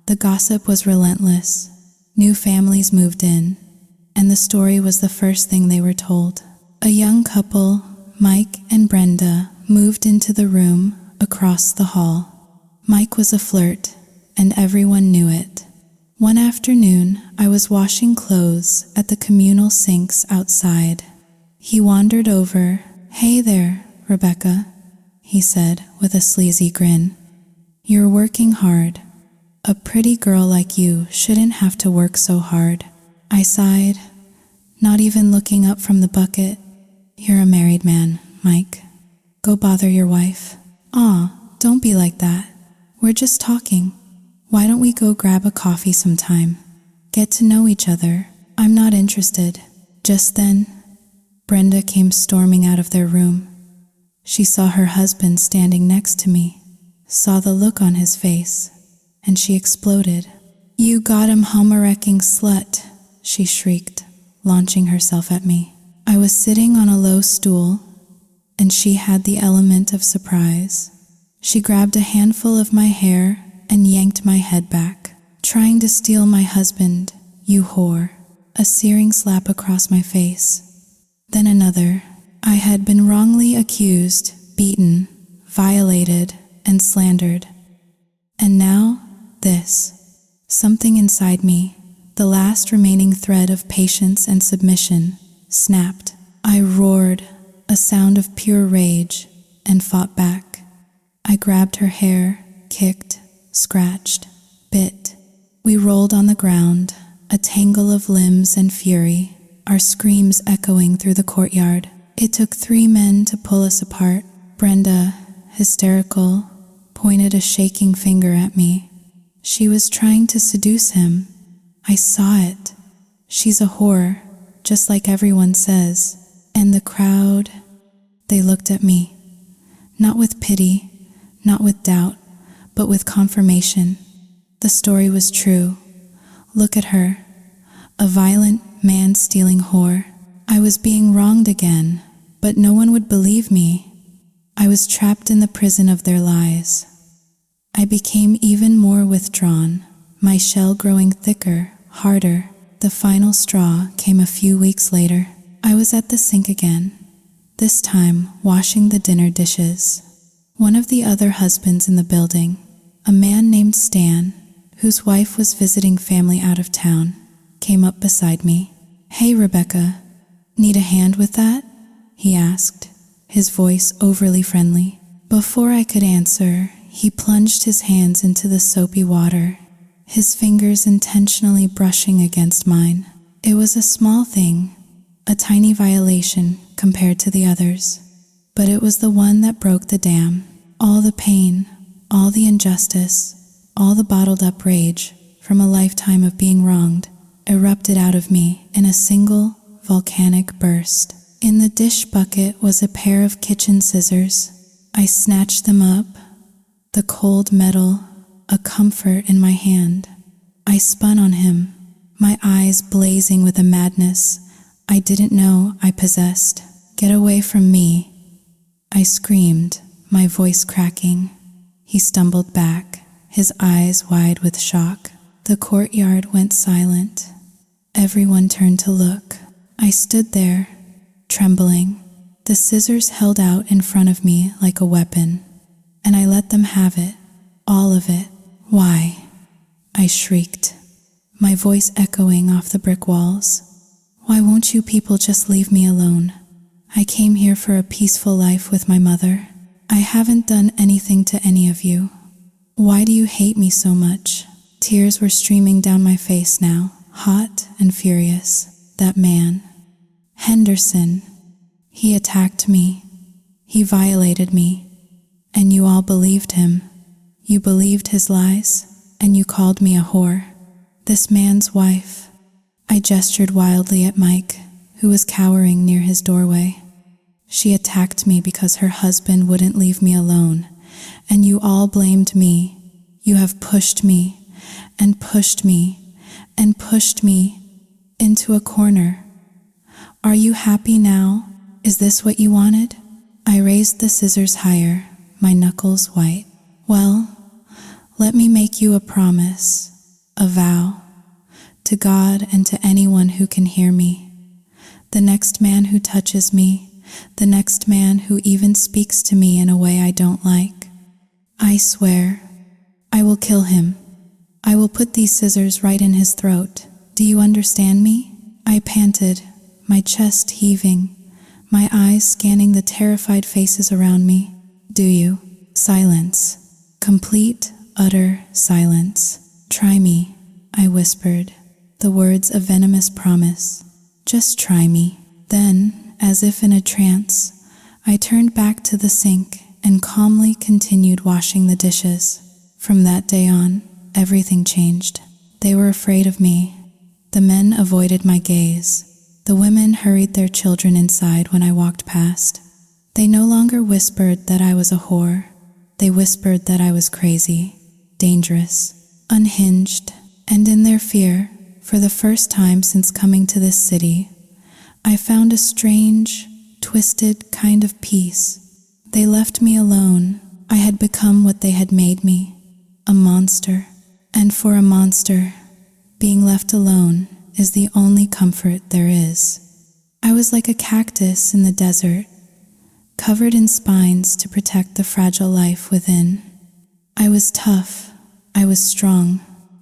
The gossip was relentless. New families moved in, and the story was the first thing they were told. A young couple, Mike and Brenda, moved into the room across the hall. Mike was a flirt, and everyone knew it. One afternoon, I was washing clothes at the communal sinks outside. He wandered over. "Hey there, Rebecca," he said with a sleazy grin. "You're working hard. A pretty girl like you shouldn't have to work so hard." I sighed, not even looking up from the bucket. "You're a married man, Mike. Go bother your wife." "Aw, don't be like that. We're just talking. Why don't we go grab a coffee sometime? Get to know each other." "I'm not interested." Just then, Brenda came storming out of their room. She saw her husband standing next to me, saw the look on his face, and she exploded. "You got him, homo-wrecking slut," she shrieked, launching herself at me. I was sitting on a low stool, and she had the element of surprise. She grabbed a handful of my hair and yanked my head back. "Trying to steal my husband, you whore." A searing slap across my face. Then another. I had been wrongly accused, beaten, violated, and slandered. And now, this. Something inside me, the last remaining thread of patience and submission, snapped. I roared, a sound of pure rage, and fought back. I grabbed her hair, kicked, scratched, bit. We rolled on the ground, a tangle of limbs and fury, our screams echoing through the courtyard. It took 3 men to pull us apart. Brenda, hysterical, pointed a shaking finger at me. She was trying to seduce him. I saw it. She's a whore, just like everyone says. And the crowd, they looked at me. Not with pity, not with doubt, but with confirmation. The story was true. Look at her, a violent, man-stealing whore. I was being wronged again, but no one would believe me. I was trapped in the prison of their lies. I became even more withdrawn, my shell growing thicker, harder. The final straw came a few weeks later. I was at the sink again, this time washing the dinner dishes. One of the other husbands in the building, a man named Stan, whose wife was visiting family out of town, came up beside me. "Hey, Rebecca, need a hand with that?" he asked, his voice overly friendly. Before I could answer, he plunged his hands into the soapy water, his fingers intentionally brushing against mine. It was a small thing, a tiny violation compared to the others, but it was the one that broke the dam. All the pain, all the injustice, all the bottled up rage from a lifetime of being wronged erupted out of me in a single volcanic burst. In the dish bucket was a pair of kitchen scissors. I snatched them up, the cold metal a comfort in my hand. I spun on him, my eyes blazing with a madness I didn't know I possessed. "Get away from me," I screamed, my voice cracking. He stumbled back, his eyes wide with shock. The courtyard went silent. Everyone turned to look. I stood there, trembling, the scissors held out in front of me like a weapon, and I let them have it, all of it. "Why?" I shrieked, my voice echoing off the brick walls. "Why won't you people just leave me alone? I came here for a peaceful life with my mother. I haven't done anything to any of you. Why do you hate me so much?" Tears were streaming down my face now, hot and furious. That man, Henderson, he attacked me. He violated me, and you all believed him. You believed his lies, and you called me a whore. This man's wife. I gestured wildly at Mike, who was cowering near his doorway. She attacked me because her husband wouldn't leave me alone, and you all blamed me. You have pushed me, and pushed me, and pushed me into a corner. Are you happy now? Is this what you wanted? I raised the scissors higher, my knuckles white. Well, let me make you a promise, a vow, to God and to anyone who can hear me. The next man who touches me, the next man who even speaks to me in a way I don't like, I swear, I will kill him. I will put these scissors right in his throat. Do you understand me? I panted, my chest heaving, my eyes scanning the terrified faces around me. Do you? Silence. Complete, utter silence. Try me, I whispered, the words a venomous promise. Just try me. Then, as if in a trance, I turned back to the sink and calmly continued washing the dishes. From that day on, everything changed. They were afraid of me. The men avoided my gaze. The women hurried their children inside when I walked past. They no longer whispered that I was a whore. They whispered that I was crazy, dangerous, unhinged, and in their fear, for the first time since coming to this city, I found a strange, twisted kind of peace. They left me alone. I had become what they had made me, a monster. And for a monster, being left alone is the only comfort there is. I was like a cactus in the desert, covered in spines to protect the fragile life within. I was tough, I was strong,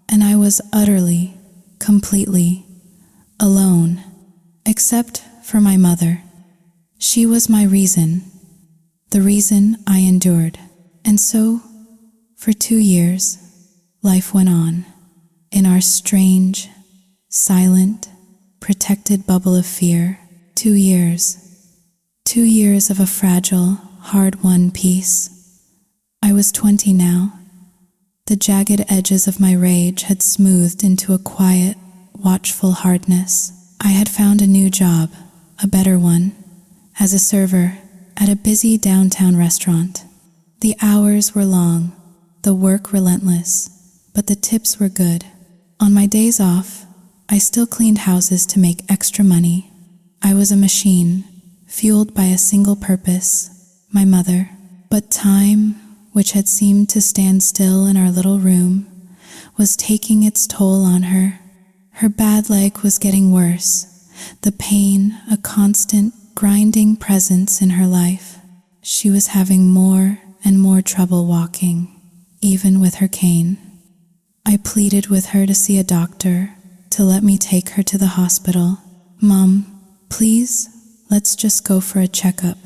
and I was utterly, completely alone, except for my mother. She was my reason, the reason I endured. And so, for 2 years, life went on in our strange, silent, protected bubble of fear. 2 years. 2 years of a fragile, hard-won peace. I was 20 now. The jagged edges of my rage had smoothed into a quiet, watchful hardness. I had found a new job, a better one, as a server at a busy downtown restaurant. The hours were long, the work relentless, but the tips were good. On my days off, I still cleaned houses to make extra money. I was a machine, fueled by a single purpose, my mother. But time, which had seemed to stand still in our little room, was taking its toll on her. Her bad leg was getting worse, the pain a constant, grinding presence in her life. She was having more and more trouble walking, even with her cane. I pleaded with her to see a doctor, to let me take her to the hospital. "Mom, please, let's just go for a checkup.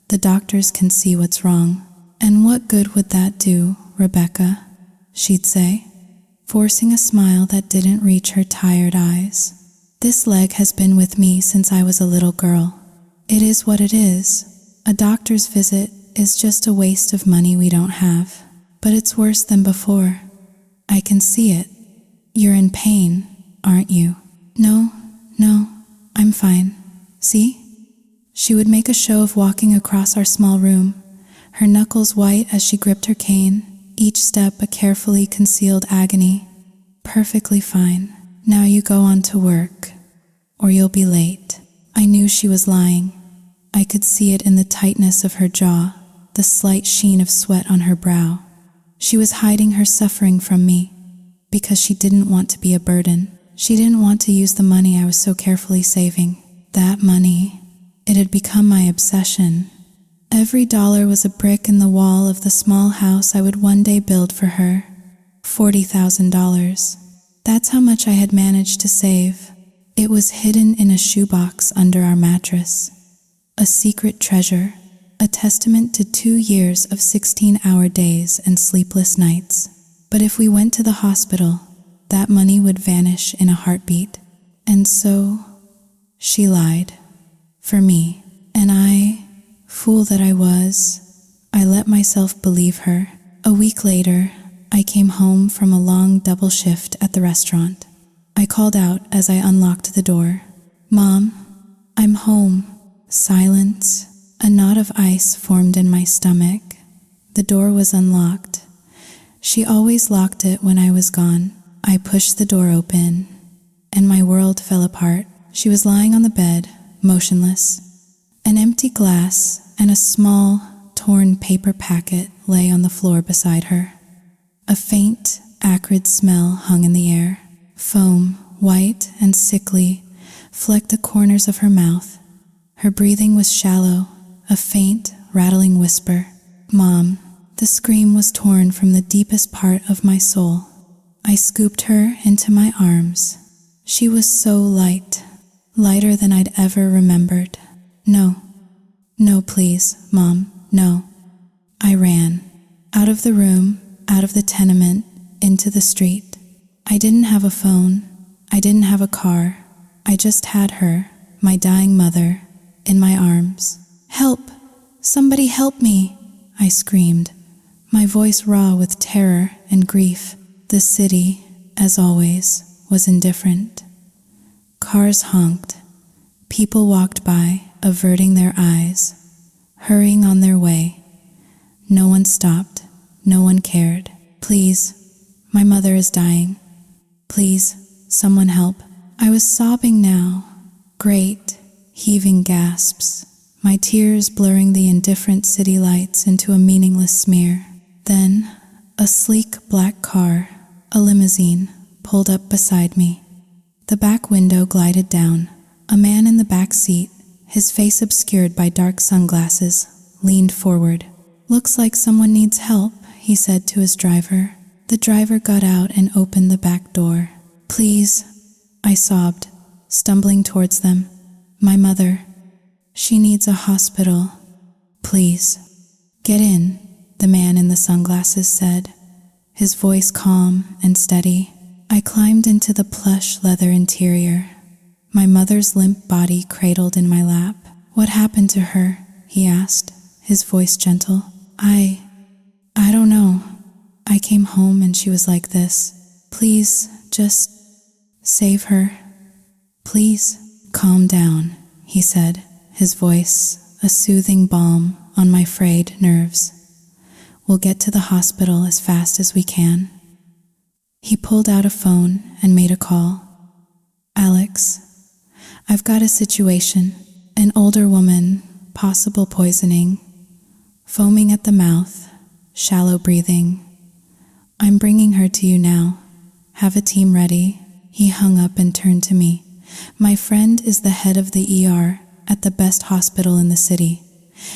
The doctors can see what's wrong." "And what good would that do, Rebecca?" she'd say, forcing a smile that didn't reach her tired eyes. "This leg has been with me since I was a little girl. It is what it is. A doctor's visit is just a waste of money we don't have. But it's worse than before. I can see it. You're in pain, aren't you?" No, I'm fine. See?" She would make a show of walking across our small room, her knuckles white as she gripped her cane, each step a carefully concealed agony. "Perfectly fine. Now you go on to work, or you'll be late." I knew she was lying. I could see it in the tightness of her jaw, the slight sheen of sweat on her brow. She was hiding her suffering from me, because she didn't want to be a burden. She didn't want to use the money I was so carefully saving. That money, it had become my obsession. Every dollar was a brick in the wall of the small house I would one day build for her. $40,000. That's how much I had managed to save. It was hidden in a shoebox under our mattress. A secret treasure, a testament to 2 years of 16-hour days and sleepless nights. But if we went to the hospital, that money would vanish in a heartbeat. And so, she lied. For me. And I, fool that I was, I let myself believe her. A week later, I came home from a long double shift at the restaurant. I called out as I unlocked the door. "Mom, I'm home." Silence. A knot of ice formed in my stomach. The door was unlocked. She always locked it when I was gone. I pushed the door open, and my world fell apart. She was lying on the bed, motionless. An empty glass and a small, torn paper packet lay on the floor beside her. A faint, acrid smell hung in the air. Foam, white and sickly, flecked the corners of her mouth. Her breathing was shallow, a faint, rattling whisper. "Mom." The scream was torn from the deepest part of my soul. I scooped her into my arms. She was so light, lighter than I'd ever remembered. No, please, Mom, no. I ran. Out of the room, out of the tenement, into the street. I didn't have a phone. I didn't have a car. I just had her, my dying mother, in my arms. "Help! Somebody help me!" I screamed, my voice raw with terror and grief. The city, as always, was indifferent. Cars honked. People walked by, averting their eyes, hurrying on their way. No one stopped. No one cared. "Please, my mother is dying. Please, someone help." I was sobbing now, great, heaving gasps, my tears blurring the indifferent city lights into a meaningless smear. Then, a sleek black car, a limousine, pulled up beside me. The back window glided down. A man in the back seat, his face obscured by dark sunglasses, leaned forward. "Looks like someone needs help," he said to his driver. The driver got out and opened the back door. "Please," I sobbed, stumbling towards them. "My mother. She needs a hospital. Please." "Get in," the man in the sunglasses said, his voice calm and steady. I climbed into the plush leather interior, my mother's limp body cradled in my lap. "What happened to her?" he asked, his voice gentle. I don't know. I came home and she was like this. Please, just save her. Please." "Calm down," he said, his voice a soothing balm on my frayed nerves. We'll get to the hospital as fast as we can." He pulled out a phone and made a call. "Alex, I've got a situation. An older woman, possible poisoning, foaming at the mouth, shallow breathing. I'm bringing her to you now. Have a team ready." He hung up and turned to me. "My friend is the head of the ER at the best hospital in the city.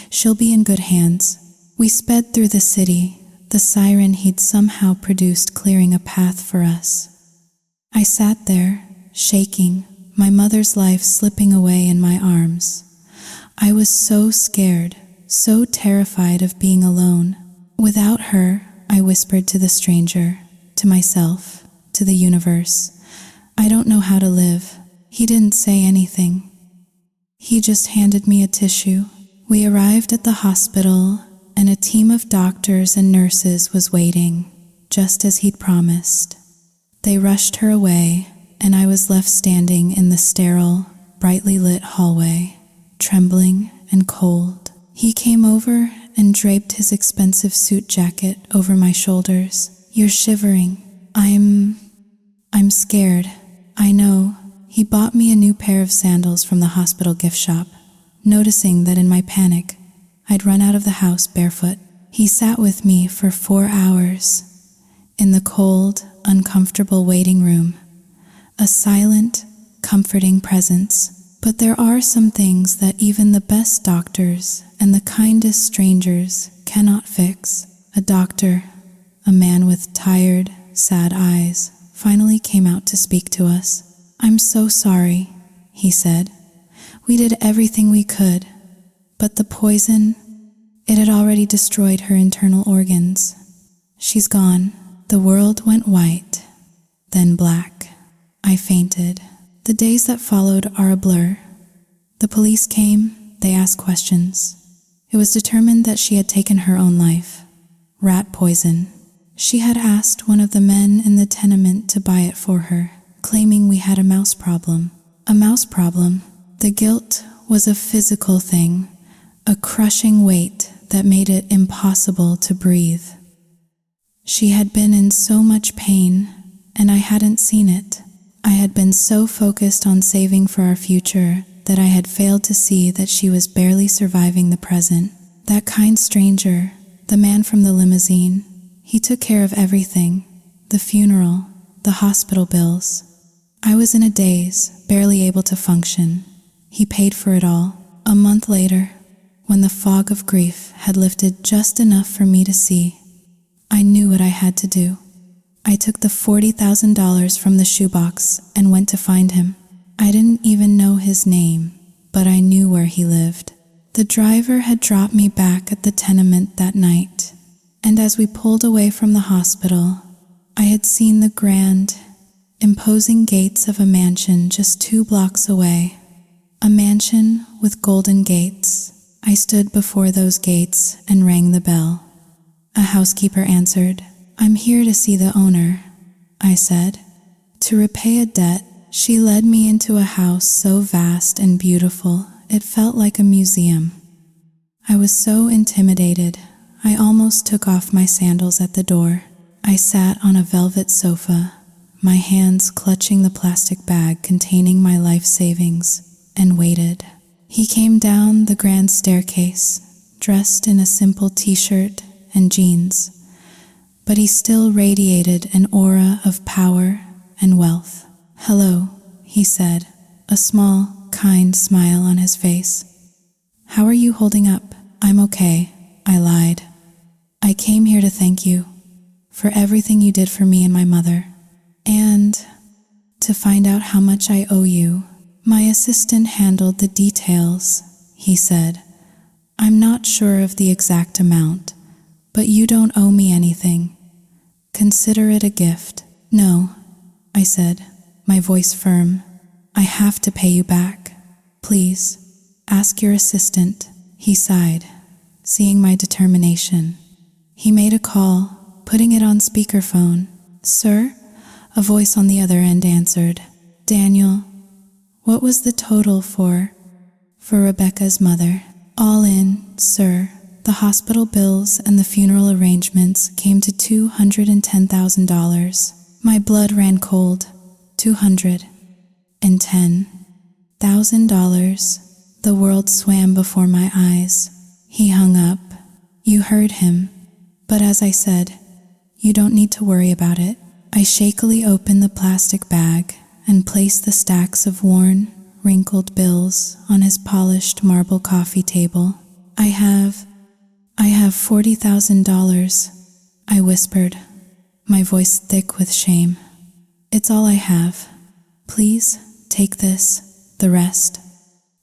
She'll be in good hands." We sped through the city, the siren he'd somehow produced clearing a path for us. I sat there, shaking, my mother's life slipping away in my arms. I was so scared, so terrified of being alone. Without her, I whispered to the stranger, to myself, to the universe, "I don't know how to live." He didn't say anything. He just handed me a tissue. We arrived at the hospital, and a team of doctors and nurses was waiting, just as he'd promised. They rushed her away, and I was left standing in the sterile, brightly lit hallway, trembling and cold. He came over and draped his expensive suit jacket over my shoulders. "You're shivering." I'm scared. "I know." He bought me a new pair of sandals from the hospital gift shop, noticing that in my panic, I'd run out of the house barefoot. He sat with me for 4 hours in the cold, uncomfortable waiting room, a silent, comforting presence. But there are some things that even the best doctors and the kindest strangers cannot fix. A doctor, a man with tired, sad eyes, finally came out to speak to us. "I'm so sorry," he said. "We did everything we could. But the poison, it had already destroyed her internal organs. She's gone." The world went white, then black. I fainted. The days that followed are a blur. The police came, they asked questions. It was determined that she had taken her own life. Rat poison. She had asked one of the men in the tenement to buy it for her, claiming we had a mouse problem. A mouse problem. The guilt was a physical thing, a crushing weight that made it impossible to breathe. She had been in so much pain, and I hadn't seen it. I had been so focused on saving for our future that I had failed to see that she was barely surviving the present. That kind stranger, the man from the limousine, he took care of everything, the funeral, the hospital bills. I was in a daze, barely able to function. He paid for it all. A month later, when the fog of grief had lifted just enough for me to see, I knew what I had to do. I took the $40,000 from the shoebox and went to find him. I didn't even know his name, but I knew where he lived. The driver had dropped me back at the tenement that night, and as we pulled away from the hospital, I had seen the grand, imposing gates of a mansion just 2 blocks away. A mansion with golden gates. I stood before those gates and rang the bell. A housekeeper answered. "I'm here to see the owner," I said. To repay a debt, she led me into a house so vast and beautiful, it felt like a museum. I was so intimidated, I almost took off my sandals at the door. I sat on a velvet sofa, my hands clutching the plastic bag containing my life savings, and waited. He came down the grand staircase, dressed in a simple t-shirt and jeans, but he still radiated an aura of power and wealth. "Hello," he said, a small, kind smile on his face. "How are you holding up?" "I'm okay," I lied. "I came here to thank you for everything you did for me and my mother, and to find out how much I owe you." "My assistant handled the details," he said. "I'm not sure of the exact amount, but you don't owe me anything. Consider it a gift." "No," I said, my voice firm. "I have to pay you back. Please, ask your assistant." He sighed, seeing my determination. He made a call, putting it on speakerphone. "Sir?" A voice on the other end answered. "Daniel, what was the total for Rebecca's mother?" "All in, sir," The hospital bills and the funeral arrangements came to $210,000. My blood ran cold. $210,000. The world swam before my eyes. He hung up. You heard him. But as I said, you don't need to worry about it. I shakily opened the plastic bag and placed the stacks of worn, wrinkled bills on his polished marble coffee table. I have $40,000, I whispered, my voice thick with shame. It's all I have. Please take this, the rest,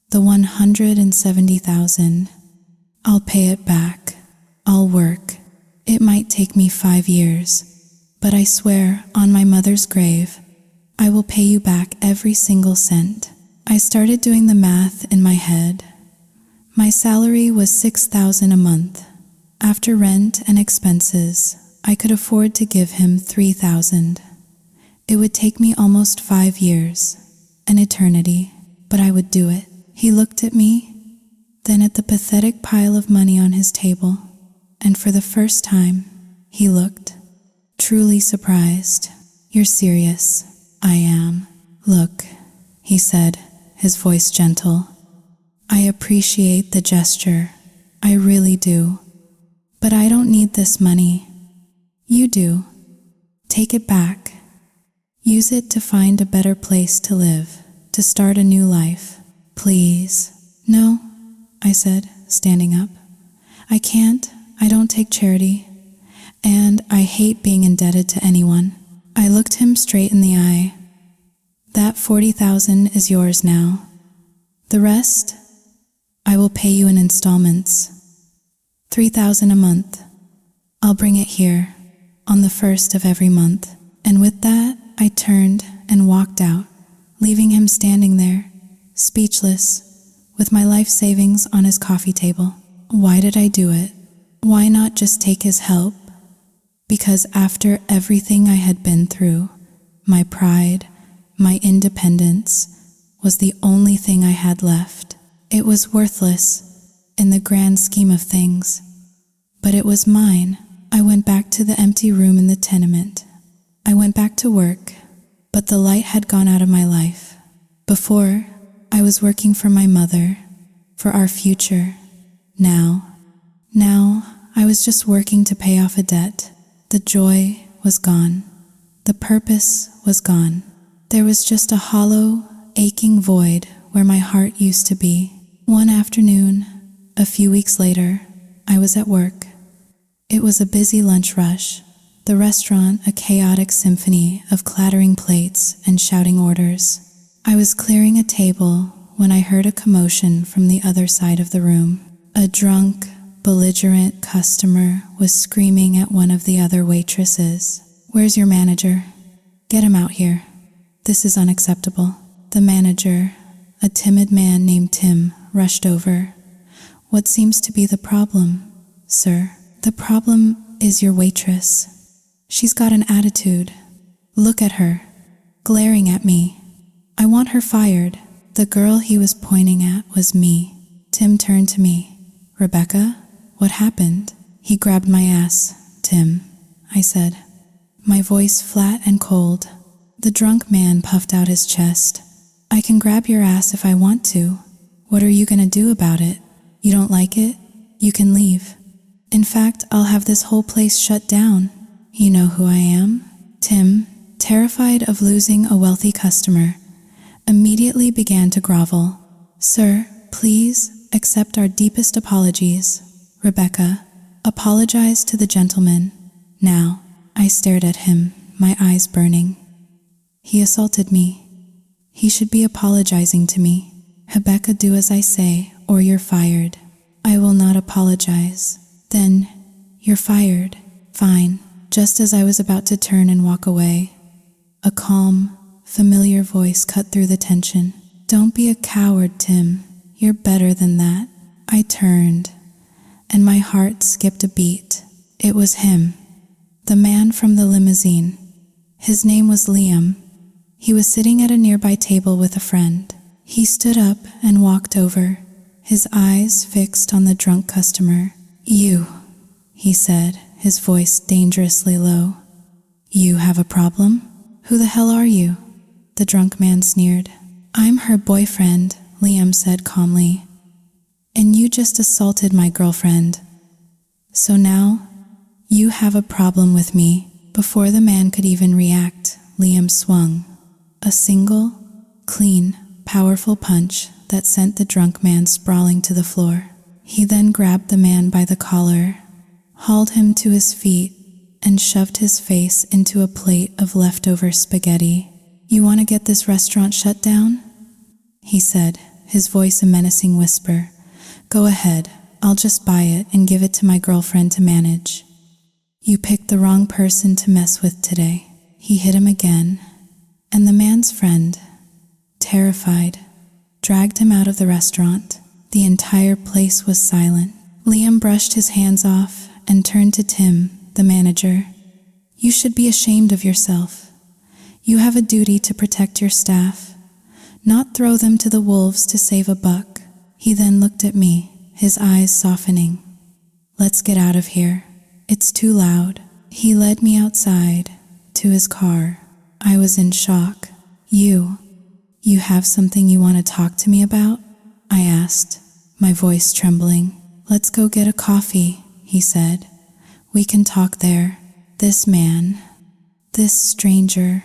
the $170,000. I'll pay it back. I'll work. It might take me 5 years, but I swear on my mother's grave, I will pay you back every single cent. I started doing the math in my head. My salary was $6,000 a month. After rent and expenses, I could afford to give him $3,000. It would take me almost 5 years, an eternity, but I would do it. He looked at me, then at the pathetic pile of money on his table, and for the first time, he looked truly surprised. You're serious? I am. Look, he said, his voice gentle. I appreciate the gesture. I really do. But I don't need this money. You do. Take it back. Use it to find a better place to live, to start a new life. Please. No, I said, standing up. I can't. I don't take charity. And I hate being indebted to anyone. I looked him straight in the eye. That $40,000 is yours now. The rest, I will pay you in installments. $3,000 a month. I'll bring it here, on the 1st of every month. And with that, I turned and walked out, leaving him standing there, speechless, with my life savings on his coffee table. Why did I do it? Why not just take his help? Because after everything I had been through, my pride, my independence, was the only thing I had left. It was worthless in the grand scheme of things, but it was mine. I went back to the empty room in the tenement. I went back to work, but the light had gone out of my life. Before, I was working for my mother, for our future. Now, I was just working to pay off a debt. The joy was gone. The purpose was gone. There was just a hollow, aching void where my heart used to be. One afternoon, a few weeks later, I was at work. It was a busy lunch rush, the restaurant a chaotic symphony of clattering plates and shouting orders. I was clearing a table when I heard a commotion from the other side of the room. A drunk, belligerent customer was screaming at one of the other waitresses. Where's your manager? Get him out here. This is unacceptable. The manager, a timid man named Tim, rushed over. What seems to be the problem, sir? The problem is your waitress. She's got an attitude. Look at her, glaring at me. I want her fired. The girl he was pointing at was me. Tim turned to me. Rebecca, what happened? He grabbed my ass. Tim, I said, my voice flat and cold. The drunk man puffed out his chest. I can grab your ass if I want to. What are you gonna do about it? You don't like it? You can leave. In fact, I'll have this whole place shut down. You know who I am? Tim, terrified of losing a wealthy customer, immediately began to grovel. Sir, please accept our deepest apologies. Rebecca, apologize to the gentleman. Now. I stared at him, my eyes burning. He assaulted me. He should be apologizing to me. Rebecca, do as I say, or you're fired. I will not apologize. Then, you're fired. Fine. Just as I was about to turn and walk away, a calm, familiar voice cut through the tension. Don't be a coward, Tim. You're better than that. I turned, and my heart skipped a beat. It was him. The man from the limousine. His name was Liam. He was sitting at a nearby table with a friend. He stood up and walked over, his eyes fixed on the drunk customer. "You," he said, his voice dangerously low. "You have a problem? Who the hell are you?" The drunk man sneered. "I'm her boyfriend," Liam said calmly. "And you just assaulted my girlfriend. So now, you have a problem with me." Before the man could even react, Liam swung. A single, clean, powerful punch that sent the drunk man sprawling to the floor. He then grabbed the man by the collar, hauled him to his feet, and shoved his face into a plate of leftover spaghetti. "You want to get this restaurant shut down?" he said, his voice a menacing whisper. "Go ahead, I'll just buy it and give it to my girlfriend to manage. You picked the wrong person to mess with today." He hit him again, and the man's friend, terrified, dragged him out of the restaurant. The entire place was silent. Liam brushed his hands off and turned to Tim, the manager. "You should be ashamed of yourself. You have a duty to protect your staff, not throw them to the wolves to save a buck." He then looked at me, his eyes softening. "Let's get out of here. It's too loud." He led me outside, to his car. I was in shock. You have something you want to talk to me about?" I asked, my voice trembling. "Let's go get a coffee," he said. "We can talk there." This man, this stranger,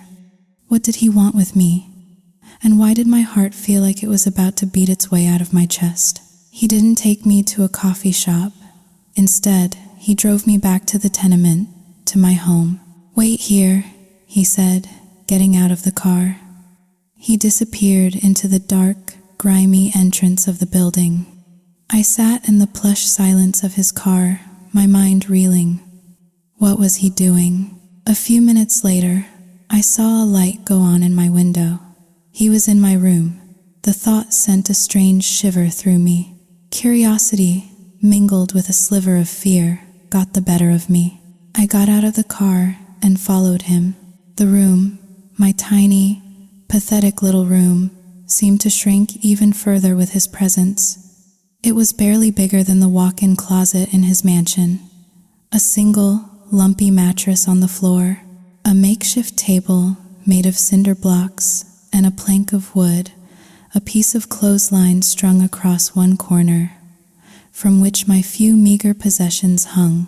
what did he want with me? And why did my heart feel like it was about to beat its way out of my chest? He didn't take me to a coffee shop. Instead, he drove me back to the tenement, to my home. "Wait here," he said, getting out of the car. He disappeared into the dark, grimy entrance of the building. I sat in the plush silence of his car, my mind reeling. What was he doing? A few minutes later, I saw a light go on in my window. He was in my room. The thought sent a strange shiver through me. Curiosity, mingled with a sliver of fear, got the better of me. I got out of the car and followed him. The room, my tiny, pathetic little room, seemed to shrink even further with his presence. It was barely bigger than the walk-in closet in his mansion. A single, lumpy mattress on the floor, a makeshift table made of cinder blocks, and a plank of wood, a piece of clothesline strung across one corner, from which my few meager possessions hung.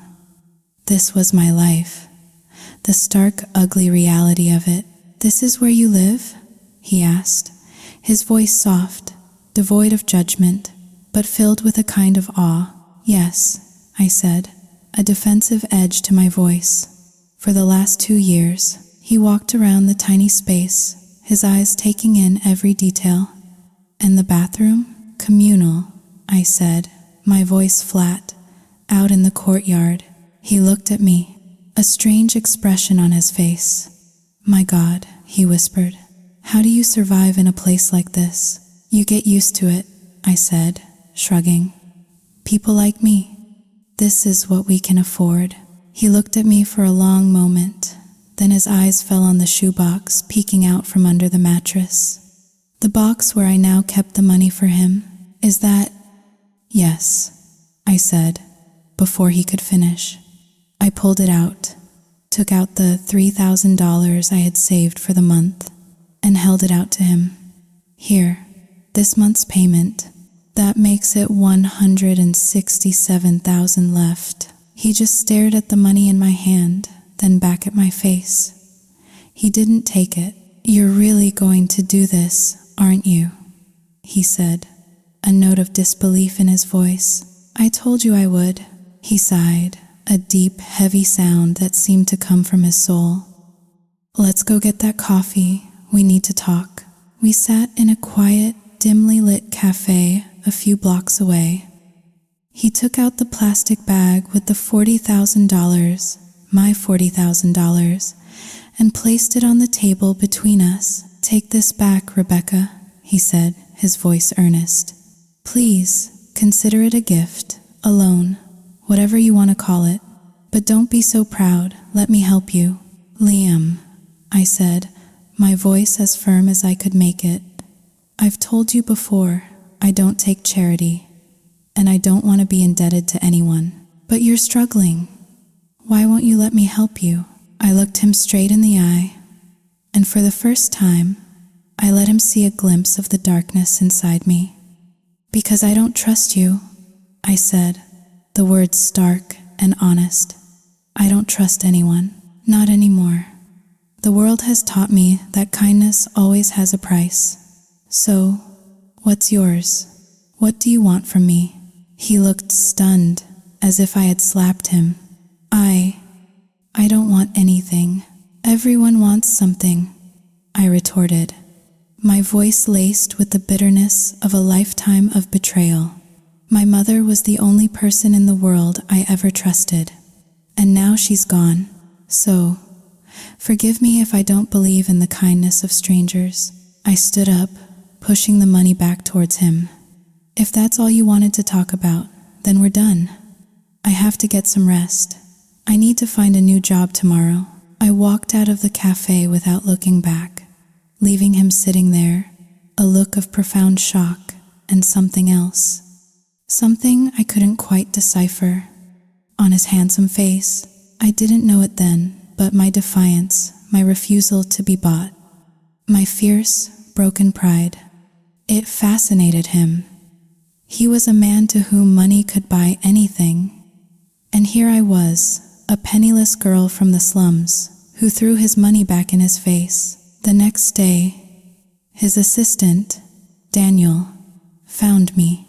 This was my life, the stark, ugly reality of it. "This is where you live?" he asked, his voice soft, devoid of judgment, but filled with a kind of awe. "Yes," I said, a defensive edge to my voice. "For the last 2 years." He walked around the tiny space, his eyes taking in every detail. "And the bathroom?" "Communal," I said, my voice flat, out in the courtyard. He looked at me, a strange expression on his face. "My God," he whispered. "How do you survive in a place like this?" "You get used to it," I said, shrugging. "People like me. This is what we can afford." He looked at me for a long moment, then his eyes fell on the shoebox peeking out from under the mattress. The box where I now kept the money for him. "Is that—" "Yes," I said, before he could finish. I pulled it out, took out the $3,000 I had saved for the month, and held it out to him. "Here, this month's payment. That makes it $167,000 left." He just stared at the money in my hand, then back at my face. He didn't take it. "You're really going to do this, aren't you?" he said, a note of disbelief in his voice. "I told you I would." He sighed, a deep, heavy sound that seemed to come from his soul. "Let's go get that coffee. We need to talk." We sat in a quiet, dimly lit cafe a few blocks away. He took out the plastic bag with the $40,000, my $40,000, and placed it on the table between us. "Take this back, Rebecca," he said, his voice earnest. "Please, consider it a gift, a loan, whatever you want to call it. But don't be so proud. Let me help you." "Liam," I said, my voice as firm as I could make it. "I've told you before, I don't take charity, and I don't want to be indebted to anyone. But you're struggling. Why won't you let me help you? I looked him straight in the eye, and for the first time, I let him see a glimpse of the darkness inside me. Because I don't trust you, I said, the words stark and honest. I don't trust anyone, not anymore. The world has taught me that kindness always has a price. So, what's yours? What do you want from me? He looked stunned, as if I had slapped him. I don't want anything. Everyone wants something, I retorted, my voice laced with the bitterness of a lifetime of betrayal. My mother was the only person in the world I ever trusted, and now she's gone. So, forgive me if I don't believe in the kindness of strangers. I stood up, pushing the money back towards him. If that's all you wanted to talk about, then we're done. I have to get some rest. I need to find a new job tomorrow. I walked out of the cafe without looking back, leaving him sitting there, a look of profound shock and something else. Something I couldn't quite decipher. On his handsome face, I didn't know it then, but my defiance, my refusal to be bought, my fierce, broken pride. It fascinated him. He was a man to whom money could buy anything. And here I was, a penniless girl from the slums, who threw his money back in his face. The next day, his assistant, Daniel, found me.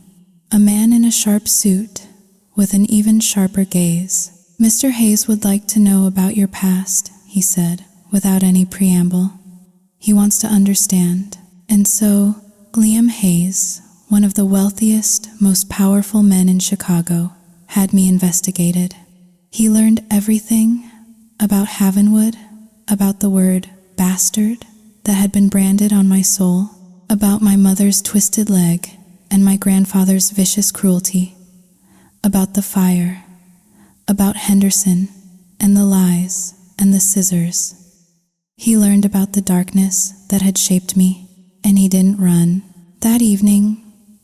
A man in a sharp suit, with an even sharper gaze. Mr. Hayes would like to know about your past, he said, without any preamble. He wants to understand. And so, Liam Hayes, one of the wealthiest, most powerful men in Chicago, had me investigated. He learned everything about Havenwood, about the word bastard that had been branded on my soul, about my mother's twisted leg and my grandfather's vicious cruelty, about the fire, about Henderson and the lies and the scissors. He learned about the darkness that had shaped me, and he didn't run. That evening,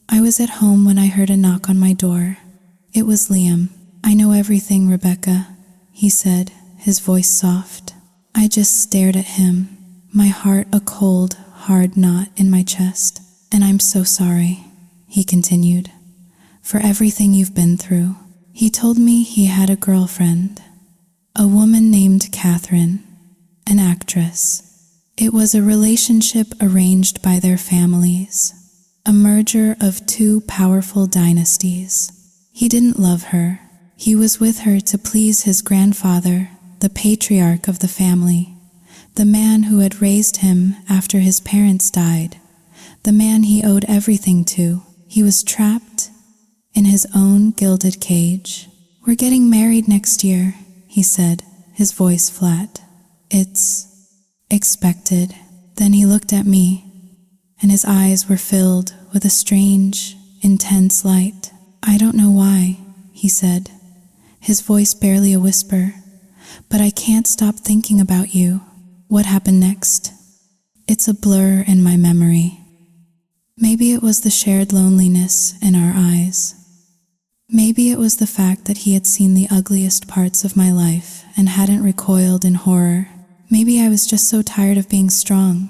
I was at home when I heard a knock on my door. It was Liam. I know everything, Rebecca, he said, his voice soft. I just stared at him, my heart a cold, hard knot in my chest. And I'm so sorry, he continued, for everything you've been through. He told me he had a girlfriend, a woman named Catherine, an actress. It was a relationship arranged by their families, a merger of two powerful dynasties. He didn't love her. He was with her to please his grandfather, the patriarch of the family, the man who had raised him after his parents died, the man he owed everything to. He was trapped in his own gilded cage. We're getting married next year, he said, his voice flat. It's expected. Then he looked at me, and his eyes were filled with a strange, intense light. I don't know why, he said, his voice barely a whisper, but I can't stop thinking about you. What happened next? It's a blur in my memory. Maybe it was the shared loneliness in our eyes. Maybe it was the fact that he had seen the ugliest parts of my life and hadn't recoiled in horror. Maybe I was just so tired of being strong,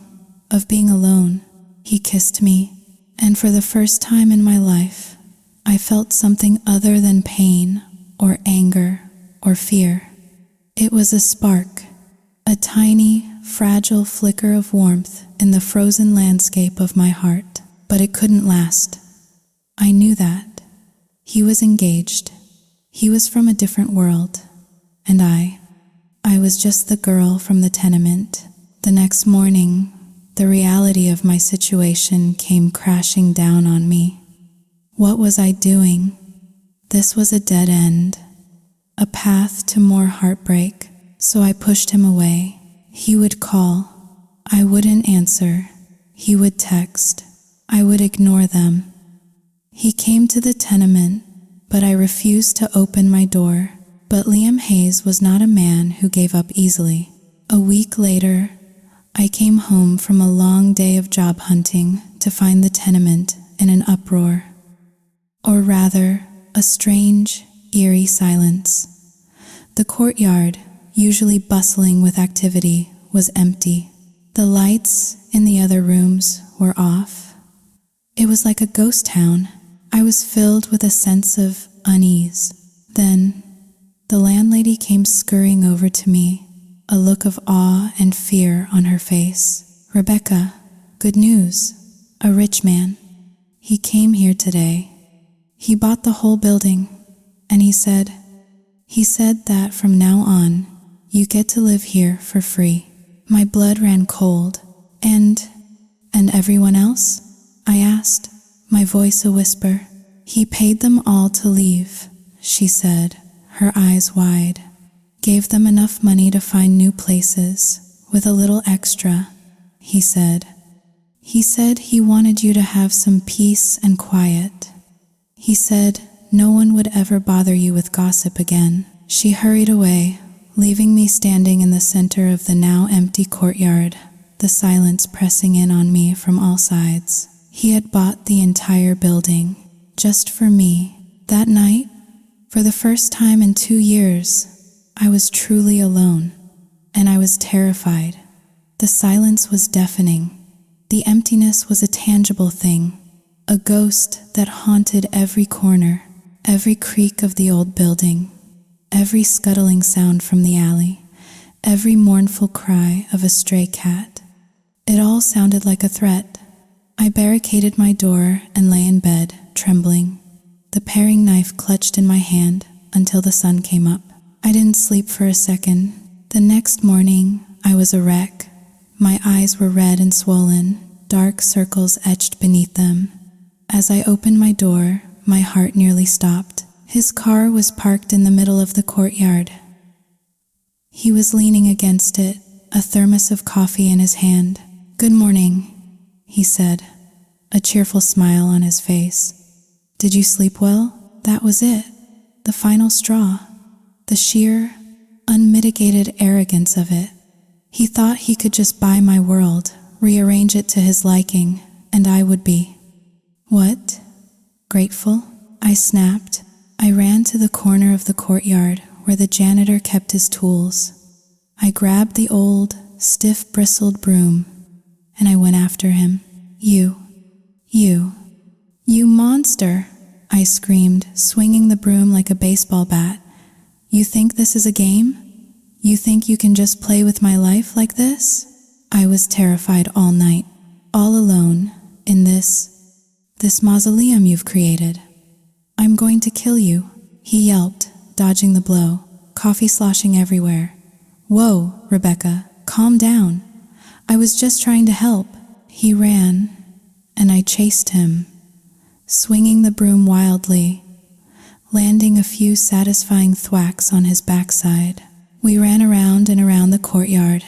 of being alone. He kissed me, and for the first time in my life, I felt something other than pain or anger or fear. It was a spark, a tiny, fragile flicker of warmth in the frozen landscape of my heart, but it couldn't last. I knew that. He was engaged. He was from a different world, and I was just the girl from the tenement. The next morning, the reality of my situation came crashing down on me. What was I doing? This was a dead end, a path to more heartbreak, so I pushed him away. He would call. I wouldn't answer. He would text. I would ignore them. He came to the tenement, but I refused to open my door. But Liam Hayes was not a man who gave up easily. A week later, I came home from a long day of job hunting to find the tenement in an uproar. Or rather, a strange, eerie silence. The courtyard, usually bustling with activity, was empty. The lights in the other rooms were off. It was like a ghost town. I was filled with a sense of unease. Then, the landlady came scurrying over to me, a look of awe and fear on her face. "Rebecca, good news. A rich man. He came here today. He bought the whole building, and he said that from now on, you get to live here for free." My blood ran cold. And everyone else?" I asked, my voice a whisper. "He paid them all to leave," she said, her eyes wide. "Gave them enough money to find new places, with a little extra," he said. "He said he wanted you to have some peace and quiet. He said no one would ever bother you with gossip again." She hurried away, leaving me standing in the center of the now empty courtyard, the silence pressing in on me from all sides. He had bought the entire building, just for me. That night, for the first time in 2 years, I was truly alone, and I was terrified. The silence was deafening. The emptiness was a tangible thing, a ghost that haunted every corner, every creak of the old building, every scuttling sound from the alley, every mournful cry of a stray cat. It all sounded like a threat. I barricaded my door and lay in bed, trembling, the paring knife clutched in my hand until the sun came up. I didn't sleep for a second. The next morning, I was a wreck. My eyes were red and swollen, dark circles etched beneath them. As I opened my door, my heart nearly stopped. His car was parked in the middle of the courtyard. He was leaning against it, a thermos of coffee in his hand. "Good morning," he said, a cheerful smile on his face. "Did you sleep well?" That was it, the final straw, the sheer, unmitigated arrogance of it. He thought he could just buy my world, rearrange it to his liking, and I would be, what? Grateful? I snapped. I ran to the corner of the courtyard where the janitor kept his tools. I grabbed the old, stiff-bristled broom, and I went after him. You monster!" I screamed, swinging the broom like a baseball bat. "You think this is a game? You think you can just play with my life like this?" I was terrified all night, all alone, in this mausoleum you've created. "I'm going to kill you," he yelped, dodging the blow, coffee sloshing everywhere. "Whoa, Rebecca, calm down. I was just trying to help." He ran, and I chased him, swinging the broom wildly, landing a few satisfying thwacks on his backside. We ran around and around the courtyard,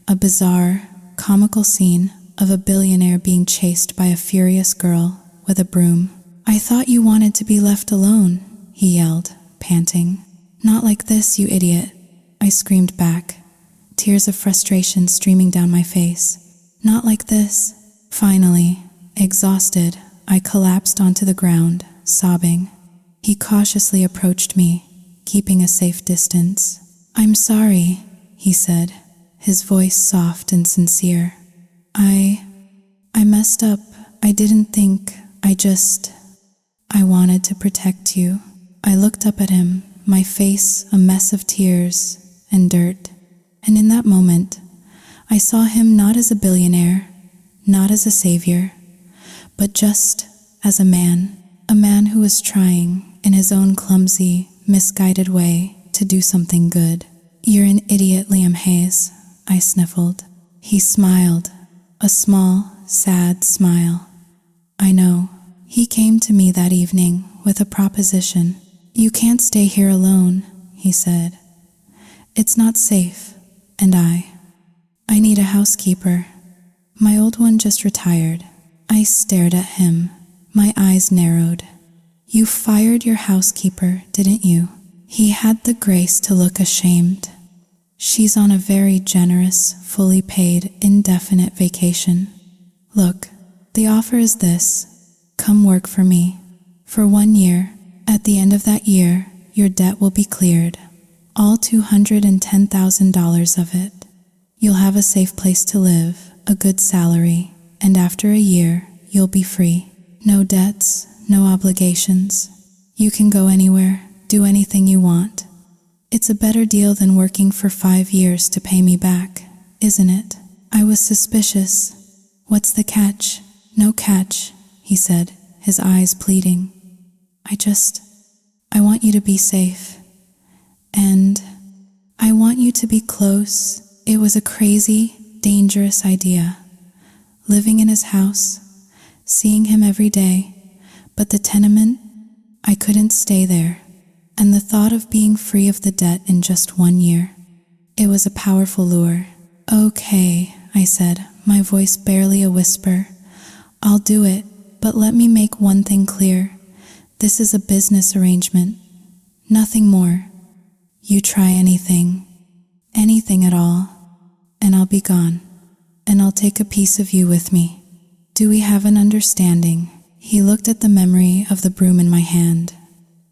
a bizarre, comical scene of a billionaire being chased by a furious girl with a broom. "I thought you wanted to be left alone," he yelled, panting. "Not like this, you idiot," I screamed back, tears of frustration streaming down my face. "Not like this." Finally, exhausted, I collapsed onto the ground, sobbing. He cautiously approached me, keeping a safe distance. "I'm sorry," he said, his voice soft and sincere. I messed up. I didn't think. I wanted to protect you." I looked up at him, my face a mess of tears and dirt. And in that moment, I saw him not as a billionaire, not as a savior, but just as a man who was trying, in his own clumsy, misguided way, to do something good. "You're an idiot, Liam Hayes," I sniffled. He smiled, a small, sad smile. "I know." He came to me that evening with a proposition. "You can't stay here alone," he said. "It's not safe, and I need a housekeeper. My old one just retired." I stared at him, my eyes narrowed. "You fired your housekeeper, didn't you?" He had the grace to look ashamed. "She's on a very generous, fully paid, indefinite vacation. Look, the offer is this. Come work for me. For 1 year. At the end of that year, your debt will be cleared. All $210,000 of it. You'll have a safe place to live, a good salary, and after a year, you'll be free. No debts, no obligations. You can go anywhere, do anything you want. It's a better deal than working for 5 years to pay me back, isn't it? I was suspicious. What's the catch? No catch, he said, his eyes pleading. I want you to be safe. And I want you to be close. It was a crazy, dangerous idea. Living in his house, seeing him every day, but the tenement, I couldn't stay there. And the thought of being free of the debt in just 1 year, it was a powerful lure. Okay, I said, my voice barely a whisper. I'll do it, but let me make one thing clear. This is a business arrangement, nothing more. You try anything at all, and I'll be gone, and I'll take a piece of you with me. Do we have an understanding? He looked at the memory of the broom in my hand,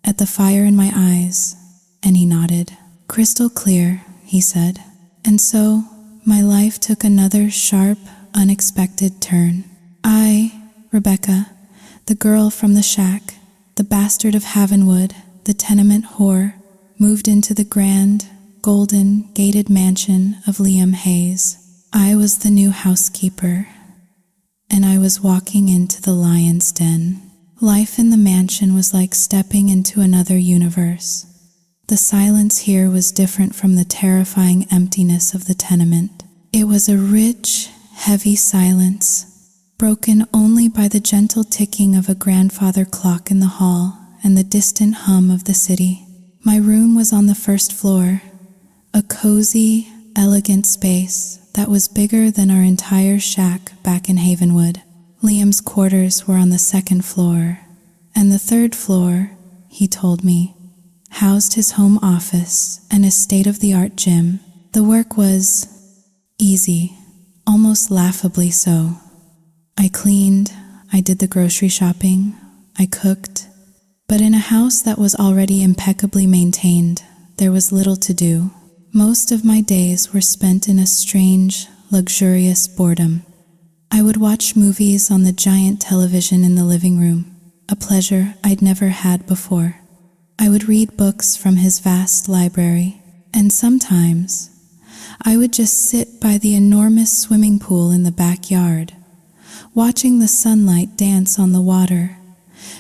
at the fire in my eyes, and he nodded. Crystal clear, he said. And so, my life took another sharp, unexpected turn. I, Rebecca, the girl from the shack, the bastard of Havenwood, the tenement whore, moved into the grand, golden, gated mansion of Liam Hayes. I was the new housekeeper, and I was walking into the lion's den. Life in the mansion was like stepping into another universe. The silence here was different from the terrifying emptiness of the tenement. It was a rich, heavy silence, broken only by the gentle ticking of a grandfather clock in the hall and the distant hum of the city. My room was on the first floor, a cozy, elegant space that was bigger than our entire shack back in Havenwood. Liam's quarters were on the second floor, and the third floor, he told me, housed his home office and a state-of-the-art gym. The work was easy, almost laughably so. I cleaned, I did the grocery shopping, I cooked, but in a house that was already impeccably maintained, there was little to do. Most of my days were spent in a strange, luxurious boredom. I would watch movies on the giant television in the living room, a pleasure I'd never had before. I would read books from his vast library, and sometimes I would just sit by the enormous swimming pool in the backyard, watching the sunlight dance on the water,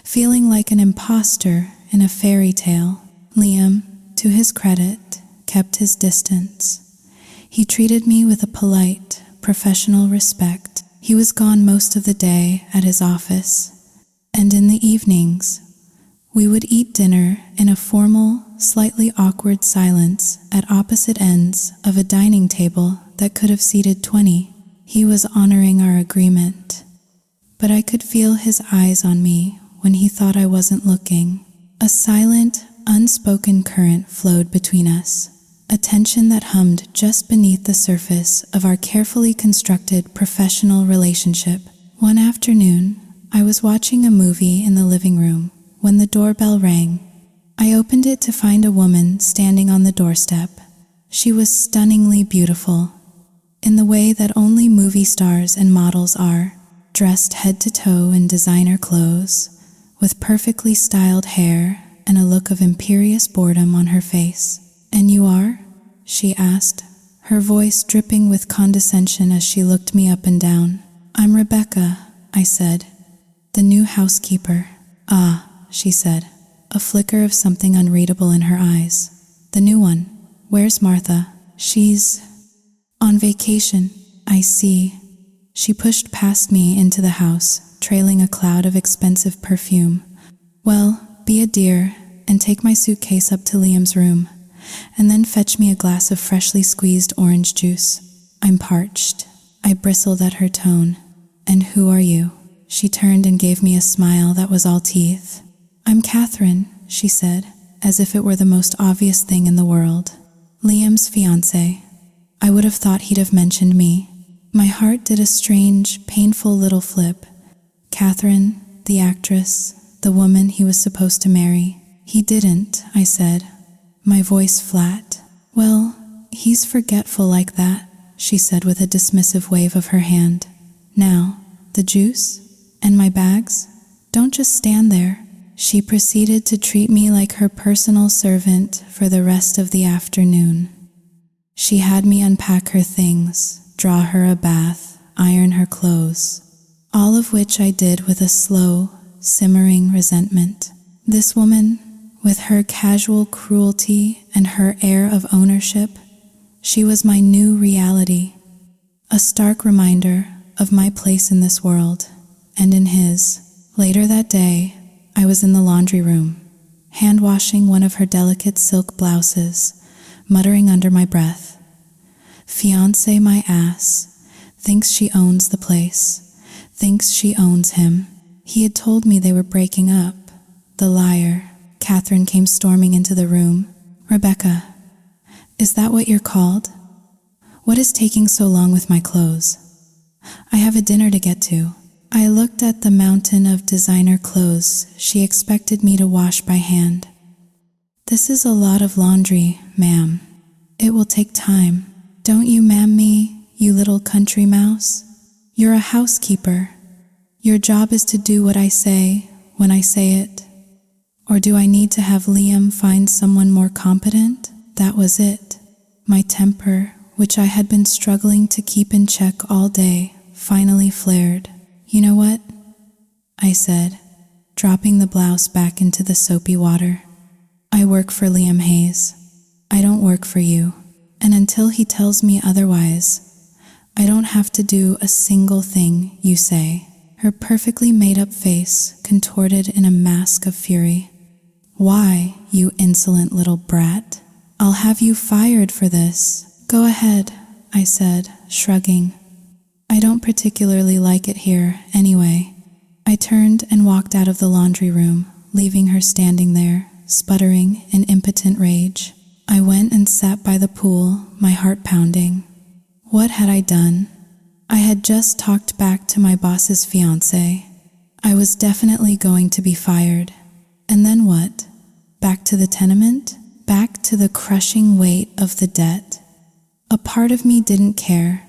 feeling like an imposter in a fairy tale. Liam, to his credit, kept his distance. He treated me with a polite, professional respect. He was gone most of the day at his office, and in the evenings, we would eat dinner in a formal, slightly awkward silence at opposite ends of a dining table that could have seated 20. He was honoring our agreement, but I could feel his eyes on me when he thought I wasn't looking. A silent, unspoken current flowed between us, a tension that hummed just beneath the surface of our carefully constructed professional relationship. One afternoon, I was watching a movie in the living room when the doorbell rang. I opened it to find a woman standing on the doorstep. She was stunningly beautiful, in the way that only movie stars and models are, dressed head to toe in designer clothes, with perfectly styled hair and a look of imperious boredom on her face. "And you are?" she asked, her voice dripping with condescension as she looked me up and down. "I'm Rebecca," I said, "the new housekeeper." "Ah," she said, a flicker of something unreadable in her eyes. "The new one. Where's Martha?" "She's on vacation." "I see." She pushed past me into the house, trailing a cloud of expensive perfume. "Well, be a dear and take my suitcase up to Liam's room, and then fetch me a glass of freshly squeezed orange juice. I'm parched." I bristled at her tone. "And who are you?" She turned and gave me a smile that was all teeth. "I'm Catherine," she said, as if it were the most obvious thing in the world. "Liam's fiancée." I would have thought he'd have mentioned me. My heart did a strange, painful little flip. Catherine, the actress, the woman he was supposed to marry. He didn't, I said, my voice flat. Well, he's forgetful like that, she said with a dismissive wave of her hand. Now, the juice? And my bags? Don't just stand there. She proceeded to treat me like her personal servant for the rest of the afternoon. She had me unpack her things, draw her a bath, iron her clothes, all of which I did with a slow, simmering resentment. This woman, with her casual cruelty and her air of ownership, she was my new reality, a stark reminder of my place in this world and in his. Later that day, I was in the laundry room, hand-washing one of her delicate silk blouses, muttering under my breath, "Fiancé my ass, thinks she owns the place, thinks she owns him." He had told me they were breaking up. The liar. Catherine came storming into the room. "Rebecca, is that what you're called? What is taking so long with my clothes? I have a dinner to get to." I looked at the mountain of designer clothes she expected me to wash by hand. "This is a lot of laundry, ma'am. It will take time. Don't you ma'am me, you little country mouse. You're a housekeeper. Your job is to do what I say when I say it. Or do I need to have Liam find someone more competent?" That was it. My temper, which I had been struggling to keep in check all day, finally flared. "You know what?" I said, dropping the blouse back into the soapy water. "I work for Liam Hayes. I don't work for you. And until he tells me otherwise, I don't have to do a single thing you say." Her perfectly made-up face contorted in a mask of fury. "Why, you insolent little brat? I'll have you fired for this." "Go ahead," I said, shrugging. "I don't particularly like it here, anyway." I turned and walked out of the laundry room, leaving her standing there, sputtering in impotent rage. I went and sat by the pool, my heart pounding. What had I done? I had just talked back to my boss's fiancé. I was definitely going to be fired. And then what? Back to the tenement? Back to the crushing weight of the debt? A part of me didn't care.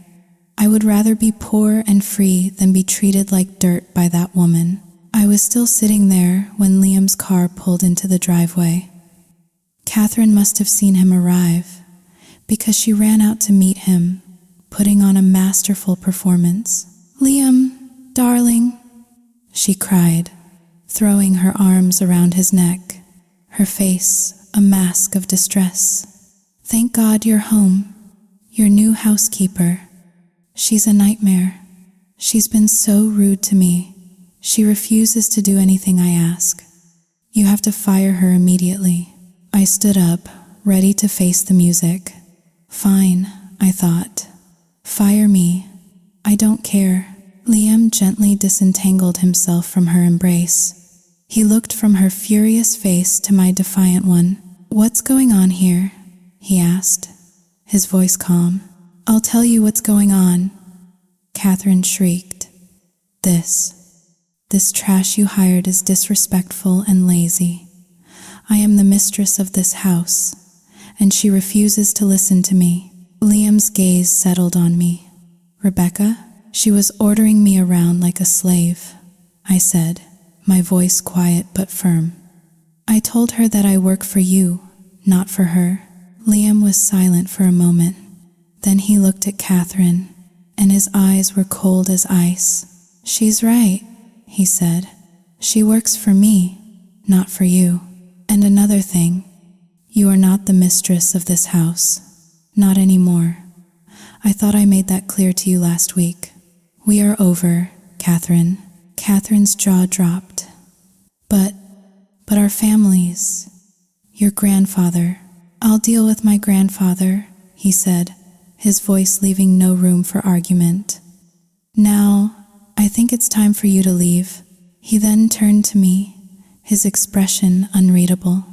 I would rather be poor and free than be treated like dirt by that woman. I was still sitting there when Liam's car pulled into the driveway. Catherine must have seen him arrive, because she ran out to meet him, putting on a masterful performance. "Liam, darling," she cried, throwing her arms around his neck, her face a mask of distress. "Thank God you're home. Your new housekeeper. She's a nightmare. She's been so rude to me. She refuses to do anything I ask. You have to fire her immediately." I stood up, ready to face the music. "Fine," I thought. "Fire me. I don't care." Liam gently disentangled himself from her embrace. He looked from her furious face to my defiant one. "What's going on here?" he asked, his voice calm. "I'll tell you what's going on," Catherine shrieked. This trash you hired is disrespectful and lazy. I am the mistress of this house, and she refuses to listen to me." Liam's gaze settled on me. "Rebecca?" "She was ordering me around like a slave," I said, my voice quiet but firm. "I told her that I work for you, not for her." Liam was silent for a moment. Then he looked at Catherine, and his eyes were cold as ice. "She's right," he said. "She works for me, not for you. And another thing, you are not the mistress of this house. Not anymore. I thought I made that clear to you last week. We are over, Catherine." Catherine's jaw dropped. But our families, your grandfather." "I'll deal with my grandfather," he said, his voice leaving no room for argument. "Now, I think it's time for you to leave." He then turned to me, his expression unreadable.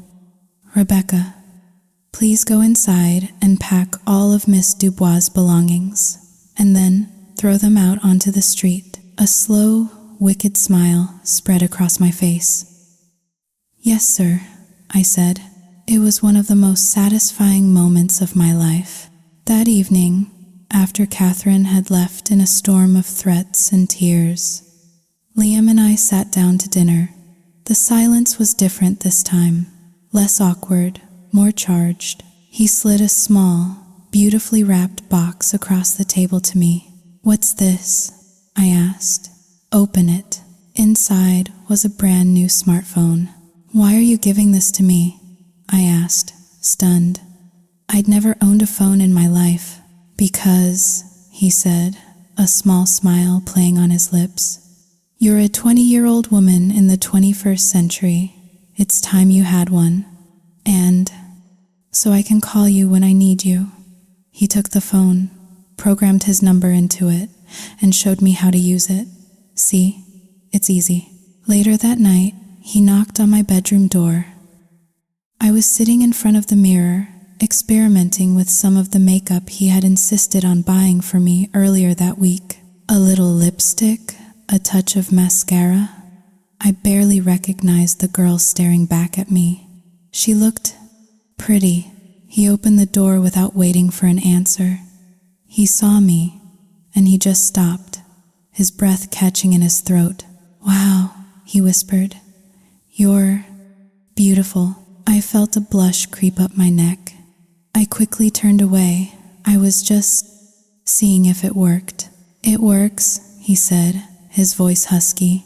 "Rebecca, please go inside and pack all of Miss Dubois' belongings, and then throw them out onto the street." A slow, wicked smile spread across my face. "Yes, sir," I said. It was one of the most satisfying moments of my life. That evening, after Catherine had left in a storm of threats and tears, Liam and I sat down to dinner. The silence was different this time, less awkward, more charged. He slid a small, beautifully wrapped box across the table to me. "What's this?" I asked. "Open it." Inside was a brand new smartphone. "Why are you giving this to me?" I asked, stunned. I'd never owned a phone in my life. "Because," he said, a small smile playing on his lips, "you're a 20-year-old woman in the 21st century. It's time you had one. And so I can call you when I need you." He took the phone, programmed his number into it, and showed me how to use it. "See, it's easy." Later that night, he knocked on my bedroom door. I was sitting in front of the mirror, experimenting with some of the makeup he had insisted on buying for me earlier that week. A little lipstick, a touch of mascara. I barely recognized the girl staring back at me. She looked pretty. He opened the door without waiting for an answer. He saw me, and he just stopped, his breath catching in his throat. "Wow," he whispered. "You're beautiful." I felt a blush creep up my neck. I quickly turned away. I was just seeing if it worked. "It works," he said, his voice husky.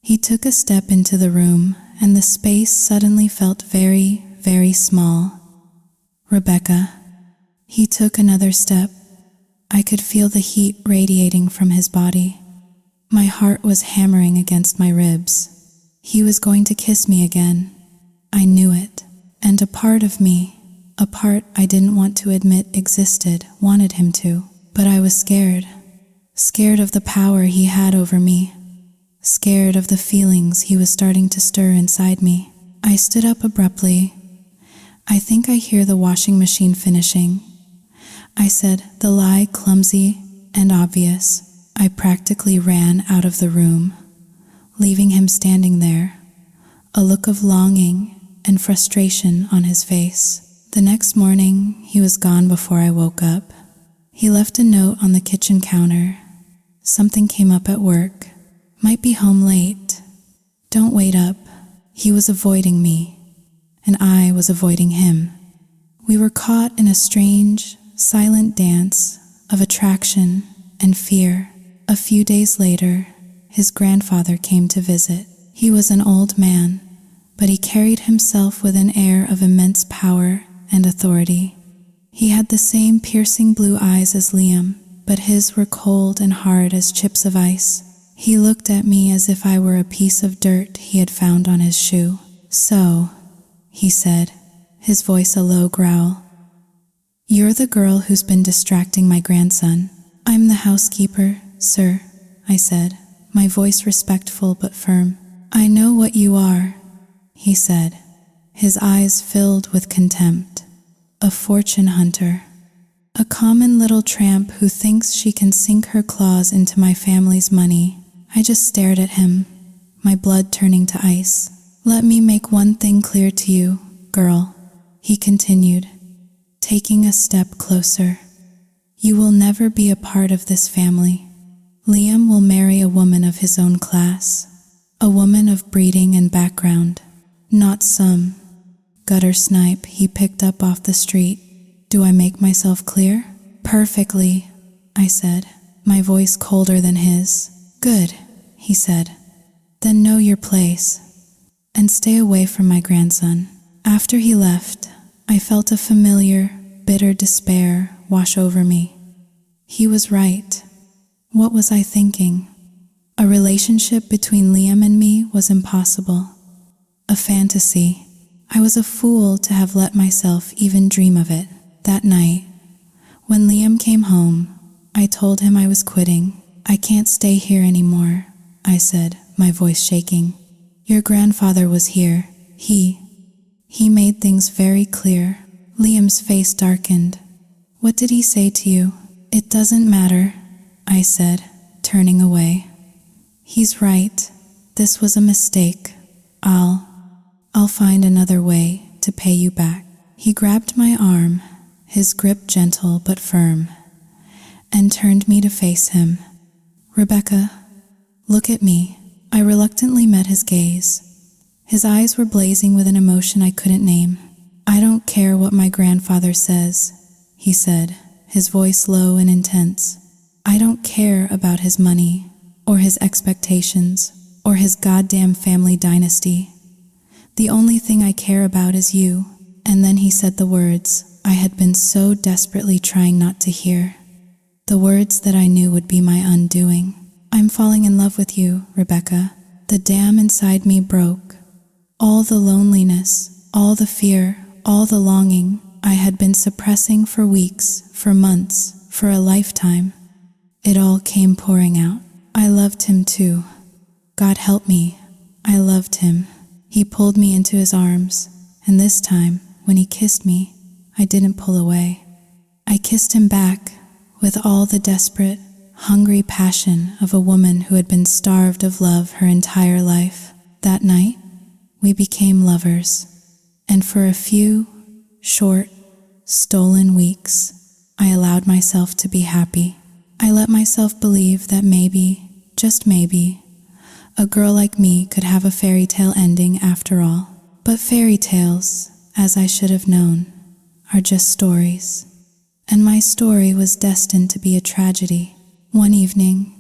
He took a step into the room, and the space suddenly felt very, very small. "Rebecca." He took another step. I could feel the heat radiating from his body. My heart was hammering against my ribs. He was going to kiss me again. I knew it, and a part of me, a part I didn't want to admit existed, wanted him to. But I was scared. Scared of the power he had over me. Scared of the feelings he was starting to stir inside me. I stood up abruptly. "I think I hear the washing machine finishing," I said, the lie clumsy and obvious. I practically ran out of the room, leaving him standing there, a look of longing and frustration on his face. The next morning, he was gone before I woke up. He left a note on the kitchen counter. "Something came up at work. Might be home late. Don't wait up." He was avoiding me, and I was avoiding him. We were caught in a strange, silent dance of attraction and fear. A few days later, his grandfather came to visit. He was an old man, but he carried himself with an air of immense power and authority. He had the same piercing blue eyes as Liam, but his were cold and hard as chips of ice. He looked at me as if I were a piece of dirt he had found on his shoe. "So," he said, his voice a low growl, "you're the girl who's been distracting my grandson." "I'm the housekeeper, sir," I said, my voice respectful but firm. "I know what you are," he said, his eyes filled with contempt. "A fortune hunter. A common little tramp who thinks she can sink her claws into my family's money." I just stared at him, my blood turning to ice. "Let me make one thing clear to you, girl," he continued, taking a step closer. "You will never be a part of this family. Liam will marry a woman of his own class, a woman of breeding and background, not some gutter snipe he picked up off the street. Do I make myself clear?" "Perfectly," I said, my voice colder than his. "Good," he said. "Then know your place, and stay away from my grandson." After he left, I felt a familiar, bitter despair wash over me. He was right. What was I thinking? A relationship between Liam and me was impossible. A fantasy. I was a fool to have let myself even dream of it. That night, when Liam came home, I told him I was quitting. "I can't stay here anymore," I said, my voice shaking. "Your grandfather was here. He made things very clear." Liam's face darkened. "What did he say to you?" "It doesn't matter," I said, turning away. "He's right. This was a mistake. I'll I'll find another way to pay you back. He grabbed my arm, his grip gentle but firm, and turned me to face him. Rebecca, look at me. I reluctantly met his gaze. His eyes were blazing with an emotion I couldn't name. I don't care what my grandfather says, he said, his voice low and intense. I don't care about his money, or his expectations, or his goddamn family dynasty. The only thing I care about is you. And then he said the words I had been so desperately trying not to hear. The words that I knew would be my undoing. I'm falling in love with you, Rebecca. The dam inside me broke. All the loneliness, all the fear, all the longing I had been suppressing for weeks, for months, for a lifetime. It all came pouring out. I loved him too. God help me, I loved him. He pulled me into his arms, and this time, when he kissed me, I didn't pull away. I kissed him back with all the desperate, hungry passion of a woman who had been starved of love her entire life. That night, we became lovers, and for a few short, stolen weeks, I allowed myself to be happy. I let myself believe that maybe, just maybe, a girl like me could have a fairy tale ending after all. But fairy tales, as I should have known, are just stories. And my story was destined to be a tragedy. One evening,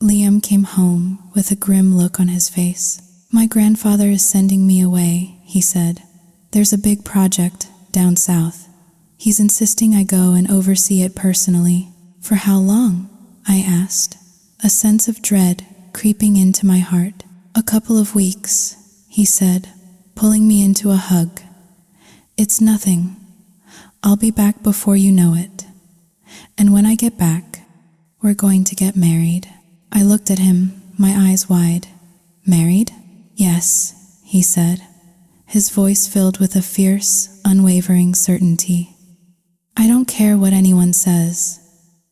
Liam came home with a grim look on his face. My grandfather is sending me away, he said. There's a big project down south. He's insisting I go and oversee it personally. For how long? I asked, a sense of dread creeping into my heart. A couple of weeks, he said, pulling me into a hug. It's nothing. I'll be back before you know it. And when I get back, we're going to get married. I looked at him, my eyes wide. Married? Yes, he said, his voice filled with a fierce, unwavering certainty. I don't care what anyone says.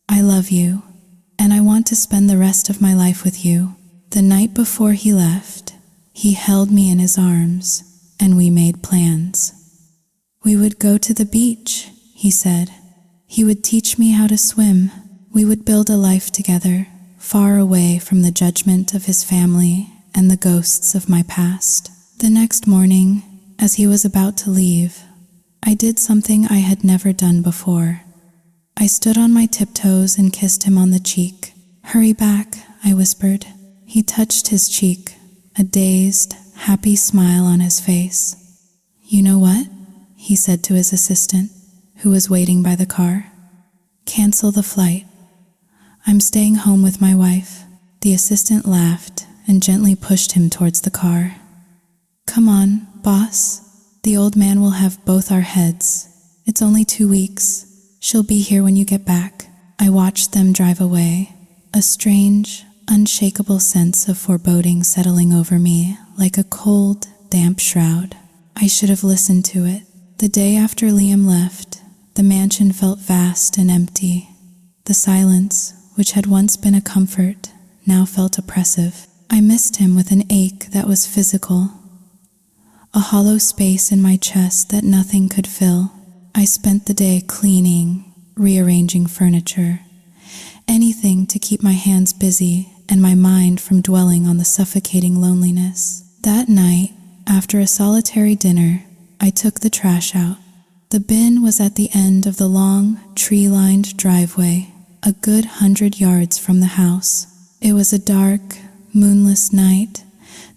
I love you, and I want to spend the rest of my life with you. The night before he left, he held me in his arms, and we made plans. We would go to the beach, he said. He would teach me how to swim. We would build a life together, far away from the judgment of his family and the ghosts of my past. The next morning, as he was about to leave, I did something I had never done before. I stood on my tiptoes and kissed him on the cheek. Hurry back, I whispered. He touched his cheek, a dazed, happy smile on his face. You know what? He said to his assistant, who was waiting by the car. Cancel the flight. I'm staying home with my wife. The assistant laughed and gently pushed him towards the car. Come on, boss. The old man will have both our heads. It's only 2 weeks. She'll be here when you get back. I watched them drive away, a strange, unshakable sense of foreboding settling over me like a cold, damp shroud. I should have listened to it. The day after Liam left, the mansion felt vast and empty. The silence, which had once been a comfort, now felt oppressive. I missed him with an ache that was physical, a hollow space in my chest that nothing could fill. I spent the day cleaning, rearranging furniture, anything to keep my hands busy and my mind from dwelling on the suffocating loneliness. That night, after a solitary dinner, I took the trash out. The bin was at the end of the long, tree-lined driveway, a good 100 yards from the house. It was a dark, moonless night,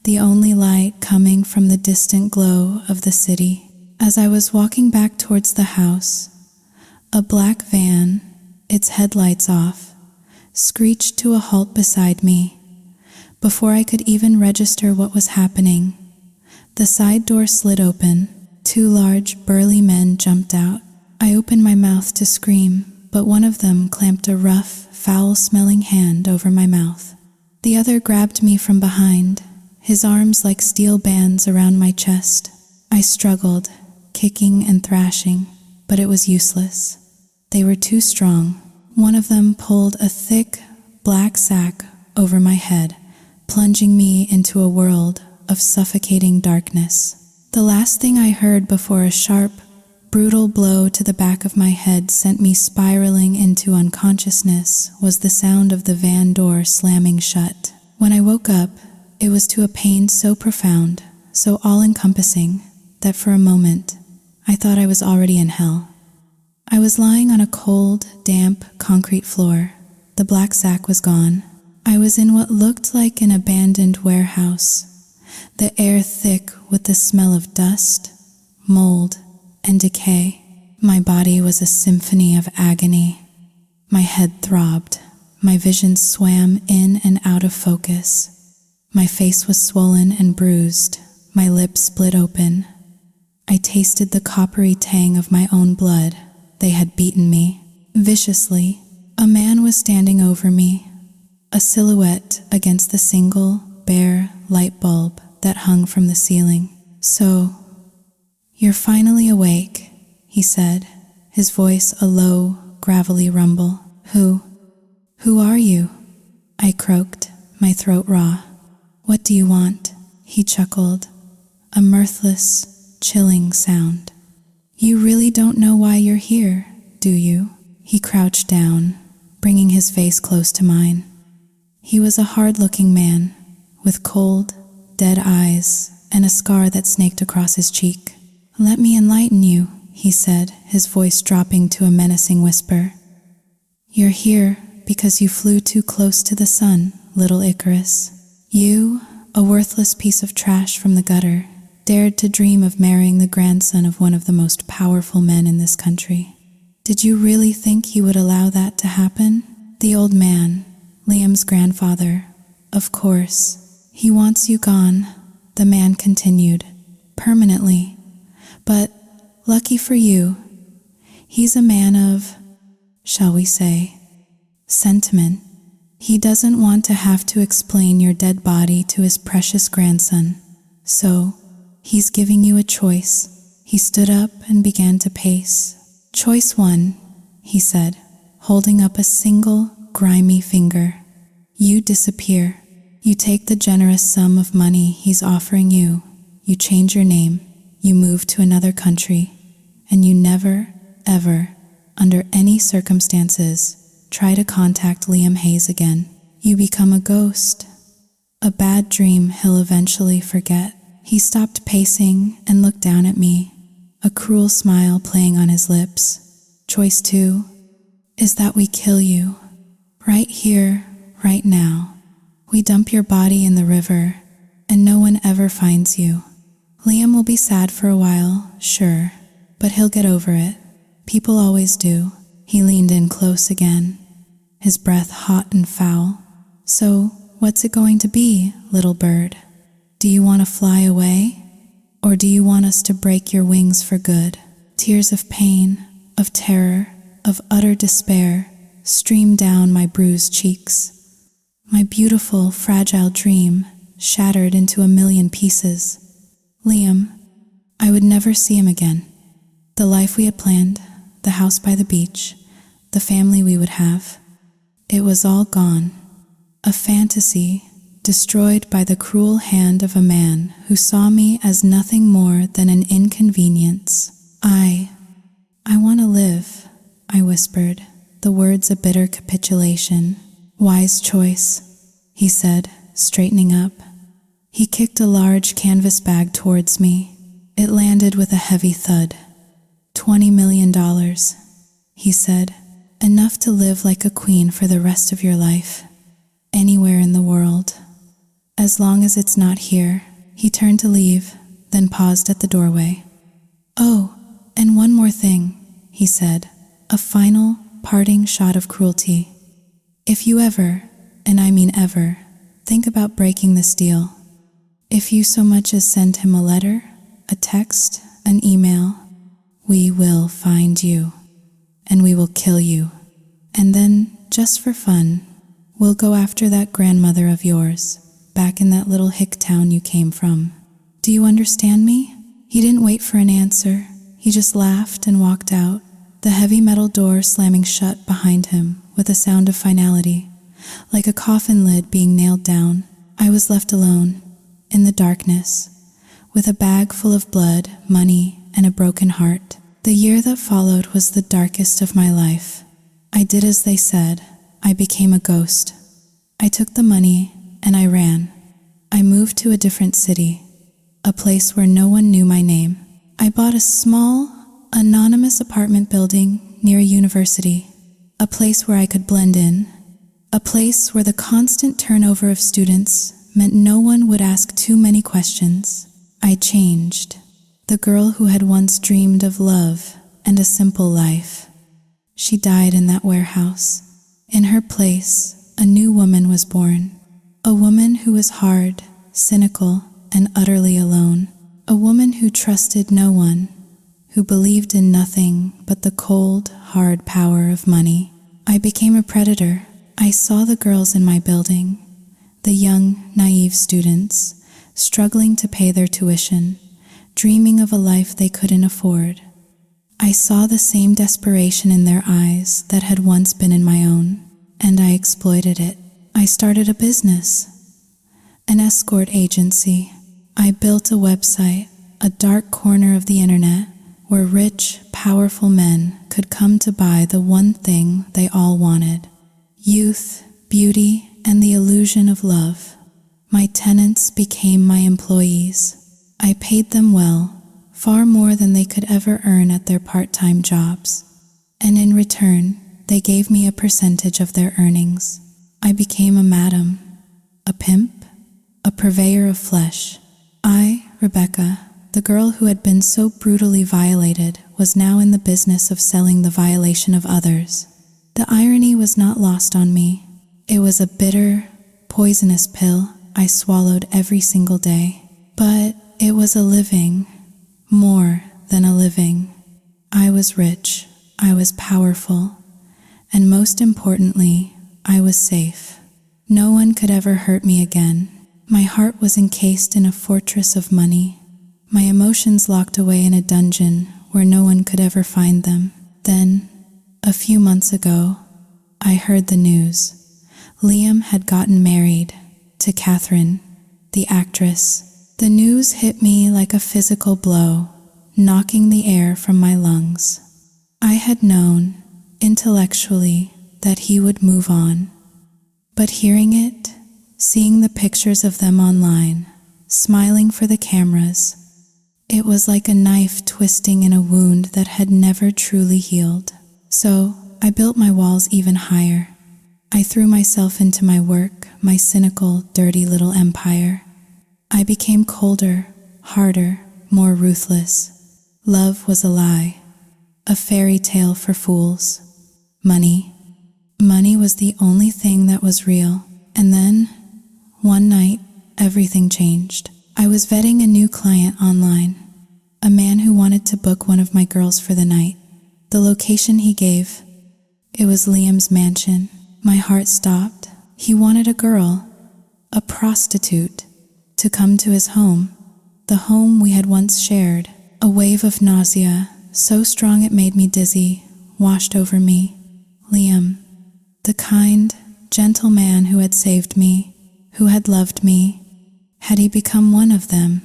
the only light coming from the distant glow of the city. As I was walking back towards the house, a black van, its headlights off, screeched to a halt beside me. Before I could even register what was happening, the side door slid open. 2 large, burly men jumped out. I opened my mouth to scream, but one of them clamped a rough, foul-smelling hand over my mouth. The other grabbed me from behind, his arms like steel bands around my chest. I struggled, kicking and thrashing, but it was useless. They were too strong. One of them pulled a thick, black sack over my head, plunging me into a world of suffocating darkness. The last thing I heard before a sharp, brutal blow to the back of my head sent me spiraling into unconsciousness was the sound of the van door slamming shut. When I woke up, it was to a pain so profound, so all-encompassing, that for a moment, I thought I was already in hell. I was lying on a cold, damp, concrete floor. The black sack was gone. I was in what looked like an abandoned warehouse, the air thick with the smell of dust, mold, and decay. My body was a symphony of agony. My head throbbed. My vision swam in and out of focus. My face was swollen and bruised. My lips split open. I tasted the coppery tang of my own blood. They had beaten me viciously. A man was standing over me, a silhouette against the single, bare light bulb that hung from the ceiling. "So, you're finally awake," he said, his voice a low, gravelly rumble. Who are you?" I croaked, my throat raw. "What do you want?" He chuckled, a mirthless, chilling sound. "You really don't know why you're here, do you?" He crouched down, bringing his face close to mine. He was a hard-looking man, with cold, dead eyes and a scar that snaked across his cheek. "Let me enlighten you," he said, his voice dropping to a menacing whisper. "You're here because you flew too close to the sun, little Icarus. You, a worthless piece of trash from the gutter, dared to dream of marrying the grandson of one of the most powerful men in this country. Did you really think he would allow that to happen? The old man, Liam's grandfather, of course. He wants you gone," the man continued, "permanently. But, lucky for you, he's a man of, shall we say, sentiment. He doesn't want to have to explain your dead body to his precious grandson. So, he's giving you a choice." He stood up and began to pace. "Choice 1, he said, holding up a single, grimy finger. "You disappear. You take the generous sum of money he's offering you. You change your name. You move to another country. And you never, ever, under any circumstances, try to contact Liam Hayes again. You become a ghost. A bad dream he'll eventually forget." He stopped pacing and looked down at me, a cruel smile playing on his lips. "Choice 2 is that we kill you. Right here, right now. We dump your body in the river, and no one ever finds you. Liam will be sad for a while, sure, but he'll get over it. People always do." He leaned in close again, his breath hot and foul. "So, what's it going to be, little bird? Do you want to fly away? Or do you want us to break your wings for good?" Tears of pain, of terror, of utter despair streamed down my bruised cheeks. My beautiful, fragile dream shattered into a million pieces. Liam, I would never see him again. The life we had planned, the house by the beach, the family we would have, it was all gone. A fantasy destroyed by the cruel hand of a man who saw me as nothing more than an inconvenience. I want to live," I whispered, the words a bitter capitulation. "Wise choice," he said, straightening up. He kicked a large canvas bag towards me. It landed with a heavy thud. $20 million, he said, "enough to live like a queen for the rest of your life, anywhere in the world. As long as it's not here." He turned to leave, then paused at the doorway. "Oh, and one more thing," he said, a final, parting shot of cruelty. "If you ever, and I mean ever, think about breaking this deal, if you so much as send him a letter, a text, an email, we will find you, and we will kill you. And then, just for fun, we'll go after that grandmother of yours, back in that little hick town you came from. Do you understand me?" He didn't wait for an answer. He just laughed and walked out, the heavy metal door slamming shut behind him with a sound of finality, like a coffin lid being nailed down. I was left alone, in the darkness, with a bag full of blood, money, and a broken heart. The year that followed was the darkest of my life. I did as they said. I became a ghost. I took the money and I ran. I moved to a different city, a place where no one knew my name. I bought a small, anonymous apartment building near a university, a place where I could blend in, a place where the constant turnover of students meant no one would ask too many questions. I changed. The girl who had once dreamed of love and a simple life. She died in that warehouse. In her place, a new woman was born. A woman who was hard, cynical, and utterly alone. A woman who trusted no one, who believed in nothing but the cold, hard power of money. I became a predator. I saw the girls in my building, the young, naive students, struggling to pay their tuition, dreaming of a life they couldn't afford. I saw the same desperation in their eyes that had once been in my own, and I exploited it. I started a business, an escort agency. I built a website, a dark corner of the internet, where rich, powerful men could come to buy the one thing they all wanted: youth, beauty, and the illusion of love. My tenants became my employees. I paid them well, far more than they could ever earn at their part-time jobs. And in return, they gave me a percentage of their earnings. I became a madam, a pimp, a purveyor of flesh. I, Rebecca, the girl who had been so brutally violated, was now in the business of selling the violation of others. The irony was not lost on me. It was a bitter, poisonous pill I swallowed every single day. But it was a living, more than a living. I was rich, I was powerful, and most importantly, I was safe. No one could ever hurt me again. My heart was encased in a fortress of money, my emotions locked away in a dungeon where no one could ever find them. Then, a few months ago, I heard the news. Liam had gotten married to Catherine, the actress. The news hit me like a physical blow, knocking the air from my lungs. I had known, intellectually, that he would move on. But hearing it, seeing the pictures of them online, smiling for the cameras, it was like a knife twisting in a wound that had never truly healed. So I built my walls even higher. I threw myself into my work, my cynical, dirty little empire. I became colder, harder, more ruthless. Love was a lie, a fairy tale for fools. Money was the only thing that was real. And then, one night, everything changed. I was vetting a new client online, a man who wanted to book one of my girls for the night. The location he gave, it was Liam's mansion. My heart stopped. He wanted a girl, a prostitute, to come to his home, the home we had once shared. A wave of nausea, so strong it made me dizzy, washed over me. Liam, the kind, gentle man who had saved me, who had loved me, had he become one of them?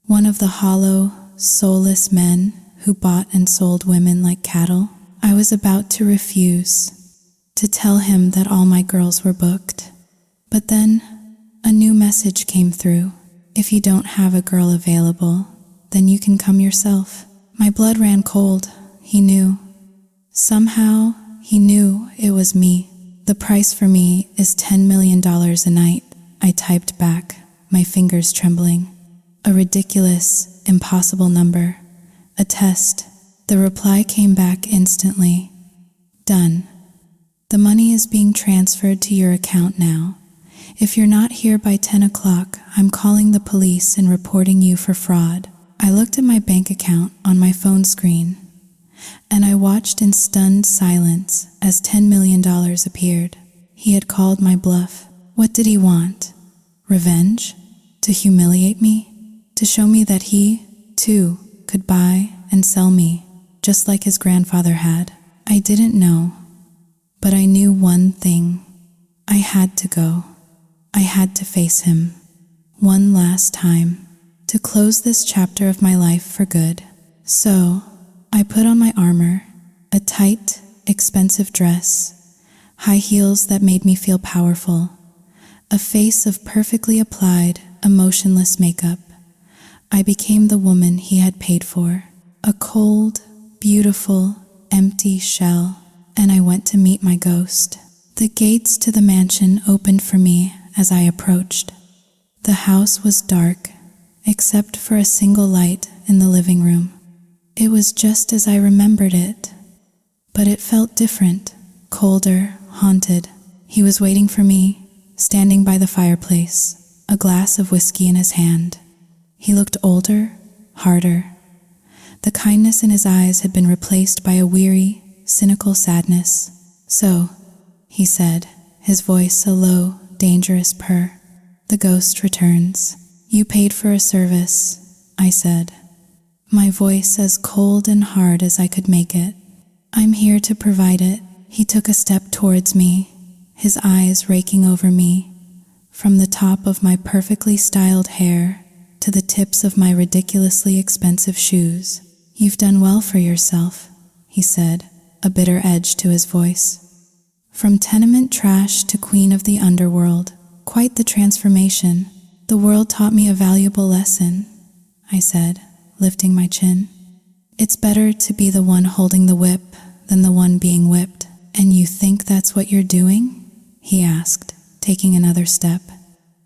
One of the hollow, soulless men who bought and sold women like cattle? I was about to refuse, to tell him that all my girls were booked. But then, a new message came through. If you don't have a girl available, then you can come yourself. My blood ran cold. He knew. Somehow, he knew it was me. The price for me is $10 million a night, I typed back, my fingers trembling. A ridiculous, impossible number. A test. The reply came back instantly. Done. The money is being transferred to your account now. If you're not here by 10 o'clock, I'm calling the police and reporting you for fraud. I looked at my bank account on my phone screen, and I watched in stunned silence as $10 million appeared. He had called my bluff. What did he want? Revenge? To humiliate me? To show me that he, too, could buy and sell me, just like his grandfather had? I didn't know, but I knew one thing. I had to go. I had to face him. One last time. to close this chapter of my life for good. So, I put on my armor, a tight, expensive dress, high heels that made me feel powerful, a face of perfectly applied, emotionless makeup. I became the woman he had paid for, a cold, beautiful, empty shell, and I went to meet my ghost. The gates to the mansion opened for me as I approached. The house was dark, except for a single light in the living room. It was just as I remembered it, but it felt different, colder, haunted. He was waiting for me, standing by the fireplace, a glass of whiskey in his hand. He looked older, harder. The kindness in his eyes had been replaced by a weary, cynical sadness. "So," he said, his voice a low, dangerous purr. "The ghost returns. You paid for a service," I said, my voice as cold and hard as I could make it. "I'm here to provide it." He took a step towards me, his eyes raking over me, from the top of my perfectly styled hair to the tips of my ridiculously expensive shoes. "You've done well for yourself," he said, a bitter edge to his voice. "From tenement trash to queen of the underworld, quite the transformation. The world taught me a valuable lesson," I said, lifting my chin. "It's better to be the one holding the whip than the one being whipped." "And you think that's what you're doing?" he asked, taking another step.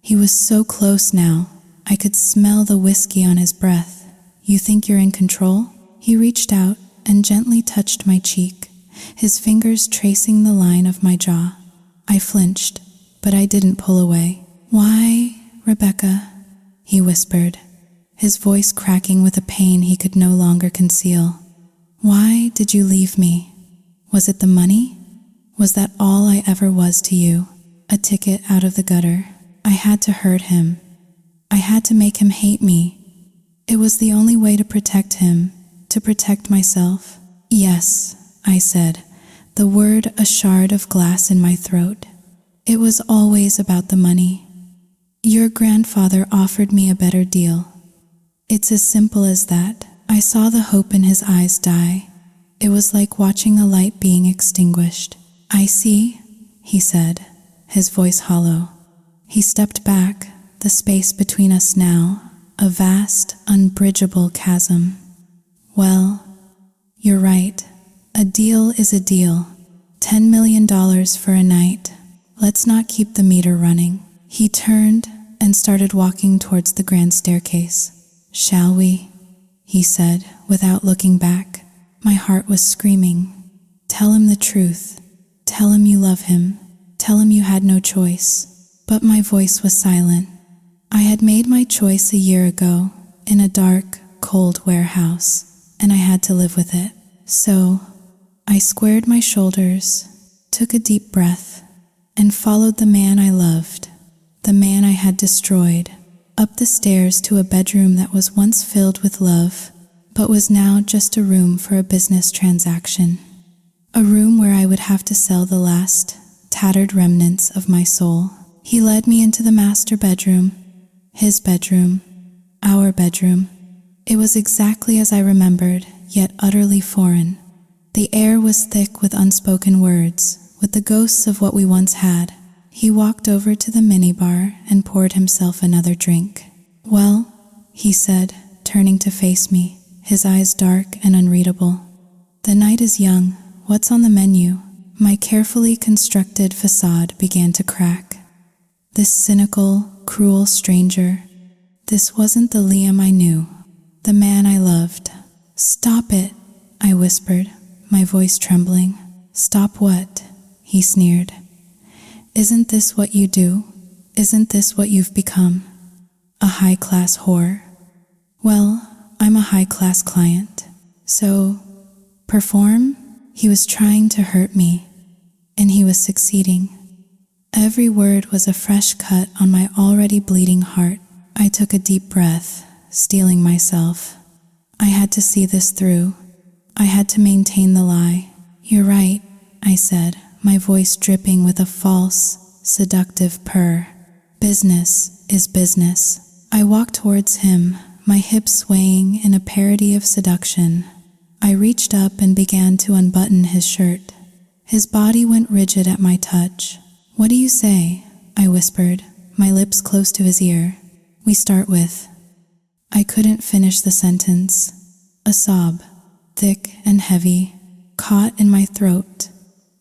He was so close now, I could smell the whiskey on his breath. "You think you're in control?" He reached out and gently touched my cheek, his fingers tracing the line of my jaw. I flinched, but I didn't pull away. "Why, Rebecca?" he whispered, his voice cracking with a pain he could no longer conceal. "Why did you leave me? Was it the money? Was that all I ever was to you? A ticket out of the gutter? I had to hurt him. I had to make him hate me. It was the only way to protect him, to protect myself." "Yes," I said, the word a shard of glass in my throat. "It was always about the money. Your grandfather offered me a better deal. It's as simple as that." I saw the hope in his eyes die. It was like watching a light being extinguished. "I see," he said, his voice hollow. He stepped back, the space between us now, a vast, unbridgeable chasm. "Well, you're right. A deal is a deal. $10 million for a night. Let's not keep the meter running." He turned and started walking towards the grand staircase. "Shall we?" he said, without looking back. My heart was screaming. "Tell him the truth. Tell him you love him. Tell him you had no choice." But my voice was silent. I had made my choice a year ago, in a dark, cold warehouse, and I had to live with it. So, I squared my shoulders, took a deep breath, and followed the man I loved, the man I had destroyed, up the stairs to a bedroom that was once filled with love, but was now just a room for a business transaction. A room where I would have to sell the last, tattered remnants of my soul. He led me into the master bedroom, his bedroom, our bedroom. It was exactly as I remembered, yet utterly foreign. The air was thick with unspoken words, with the ghosts of what we once had. He walked over to the minibar and poured himself another drink. "Well," he said, turning to face me, his eyes dark and unreadable. "The night is young. What's on the menu?" My carefully constructed facade began to crack. This cynical, cruel stranger, this wasn't the Liam I knew, the man I loved. "Stop it," I whispered, my voice trembling. "Stop what?" he sneered. "Isn't this what you do? Isn't this what you've become? A high-class whore?" "Well, I'm a high-class client. So, perform?" He was trying to hurt me, and he was succeeding. Every word was a fresh cut on my already bleeding heart. I took a deep breath, steeling myself. I had to see this through. I had to maintain the lie. "You're right," I said, my voice dripping with a false, seductive purr. "Business is business." I walked towards him, my hips swaying in a parody of seduction. I reached up and began to unbutton his shirt. His body went rigid at my touch. "What do you say?" I whispered, my lips close to his ear. "We start with..." I couldn't finish the sentence. A sob, thick and heavy, caught in my throat.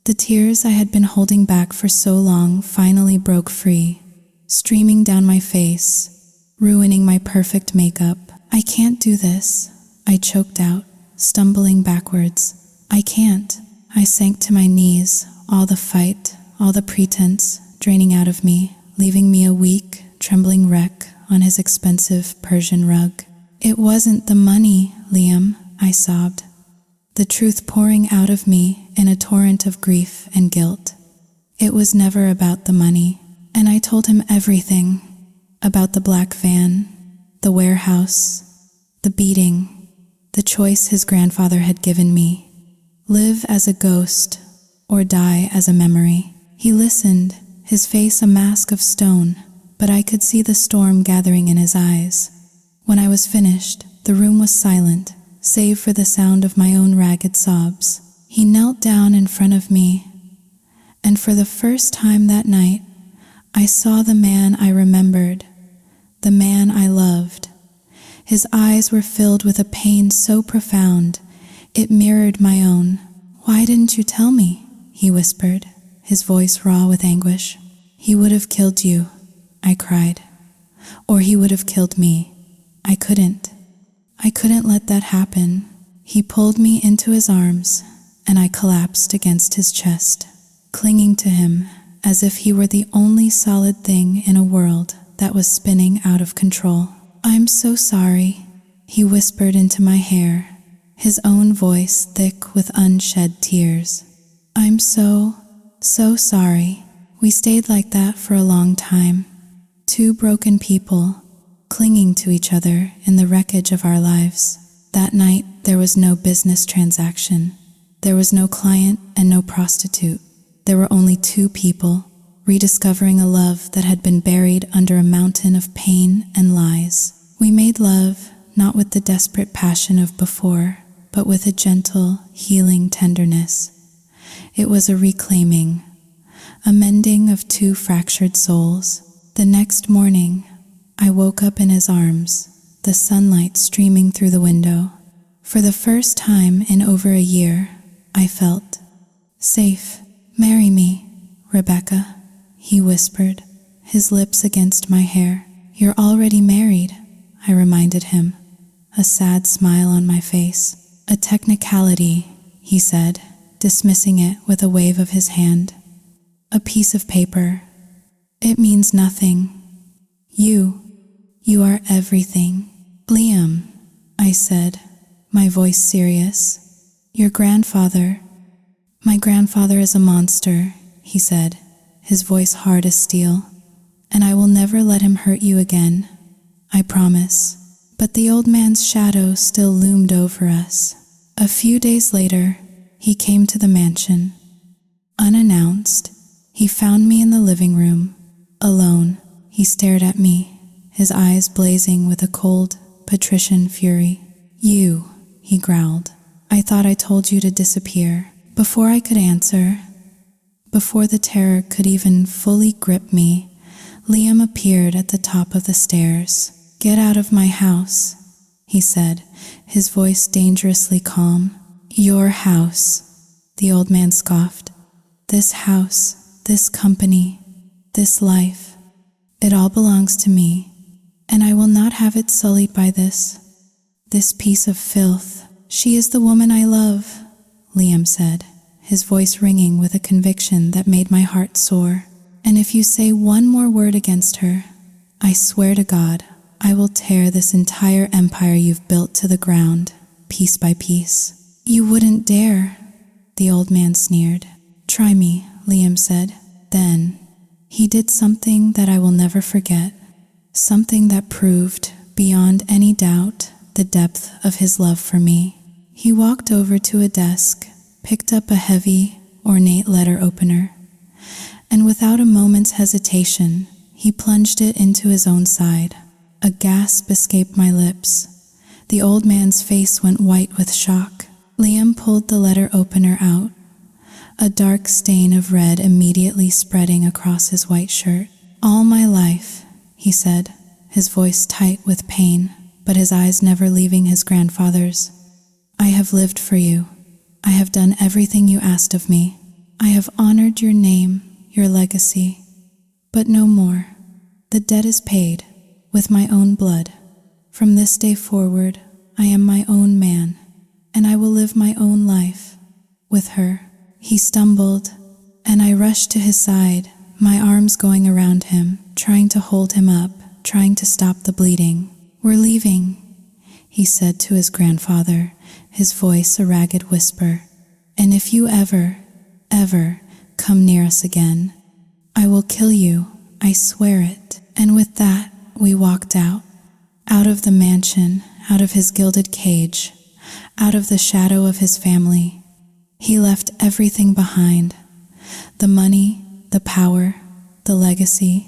The tears I had been holding back for so long finally broke free, streaming down my face, ruining my perfect makeup. "I can't do this," I choked out, stumbling backwards. "I can't." I sank to my knees, all the fight, all the pretense draining out of me, leaving me a weak, trembling wreck on his expensive Persian rug. "It wasn't the money, Liam," I sobbed, the truth pouring out of me in a torrent of grief and guilt. It was never about the money, and I told him everything, about the black van, the warehouse, the beating, the choice his grandfather had given me. Live as a ghost or die as a memory. He listened, his face a mask of stone, but I could see the storm gathering in his eyes. When I was finished, the room was silent, save for the sound of my own ragged sobs. He knelt down in front of me, and for the first time that night, I saw the man I remembered, the man I loved. His eyes were filled with a pain so profound, it mirrored my own. "Why didn't you tell me?" he whispered, his voice raw with anguish. "He would have killed you," I cried. "Or he would have killed me." I couldn't let that happen. He pulled me into his arms, and I collapsed against his chest, clinging to him as if he were the only solid thing in a world that was spinning out of control. "I'm so sorry," he whispered into my hair, his own voice thick with unshed tears. "I'm so sorry." We stayed like that for a long time, two broken people clinging to each other in the wreckage of our lives. That night, there was no business transaction. There was no client and no prostitute. There were only two people rediscovering a love that had been buried under a mountain of pain and lies. We made love not with the desperate passion of before, but with a gentle, healing tenderness. It was a reclaiming, a mending of two fractured souls. The next morning, I woke up in his arms, the sunlight streaming through the window. For the first time in over a year, I felt safe. "Marry me, Rebecca," he whispered, his lips against my hair. "You're already married," I reminded him, a sad smile on my face. "A technicality," he said, dismissing it with a wave of his hand. "A piece of paper. It means nothing. You are everything." "Liam," I said, my voice serious. "Your grandfather..." "My grandfather is a monster," he said, his voice hard as steel. "And I will never let him hurt you again. I promise." But the old man's shadow still loomed over us. A few days later, he came to the mansion. Unannounced, he found me in the living room, alone. He stared at me, his eyes blazing with a cold, patrician fury. "You," he growled. "I thought I told you to disappear." Before I could answer, before the terror could even fully grip me, Liam appeared at the top of the stairs. "Get out of my house," he said, his voice dangerously calm. "Your house," the old man scoffed. "This house, this company, this life, it all belongs to me, and I will not have it sullied by this piece of filth." "She is the woman I love," Liam said, his voice ringing with a conviction that made my heart soar. "And if you say one more word against her, I swear to God, I will tear this entire empire you've built to the ground, piece by piece." "You wouldn't dare," the old man sneered. "Try me," Liam said. Then, he did something that I will never forget, something that proved, beyond any doubt, the depth of his love for me. He walked over to a desk, picked up a heavy, ornate letter opener, and without a moment's hesitation, he plunged it into his own side. A gasp escaped my lips. The old man's face went white with shock. Liam pulled the letter opener out, a dark stain of red immediately spreading across his white shirt. "All my life," he said, his voice tight with pain, but his eyes never leaving his grandfather's. "I have lived for you. I have done everything you asked of me. I have honored your name, your legacy. But no more. The debt is paid, with my own blood. From this day forward, I am my own man, and I will live my own life with her." He stumbled, and I rushed to his side, my arms going around him, trying to hold him up, trying to stop the bleeding. "We're leaving," he said to his grandfather, his voice a ragged whisper. "And if you ever come near us again, I will kill you, I swear it." And with that, we walked out of the mansion, out of his gilded cage, out of the shadow of his family. He left everything behind, the money, the power, the legacy,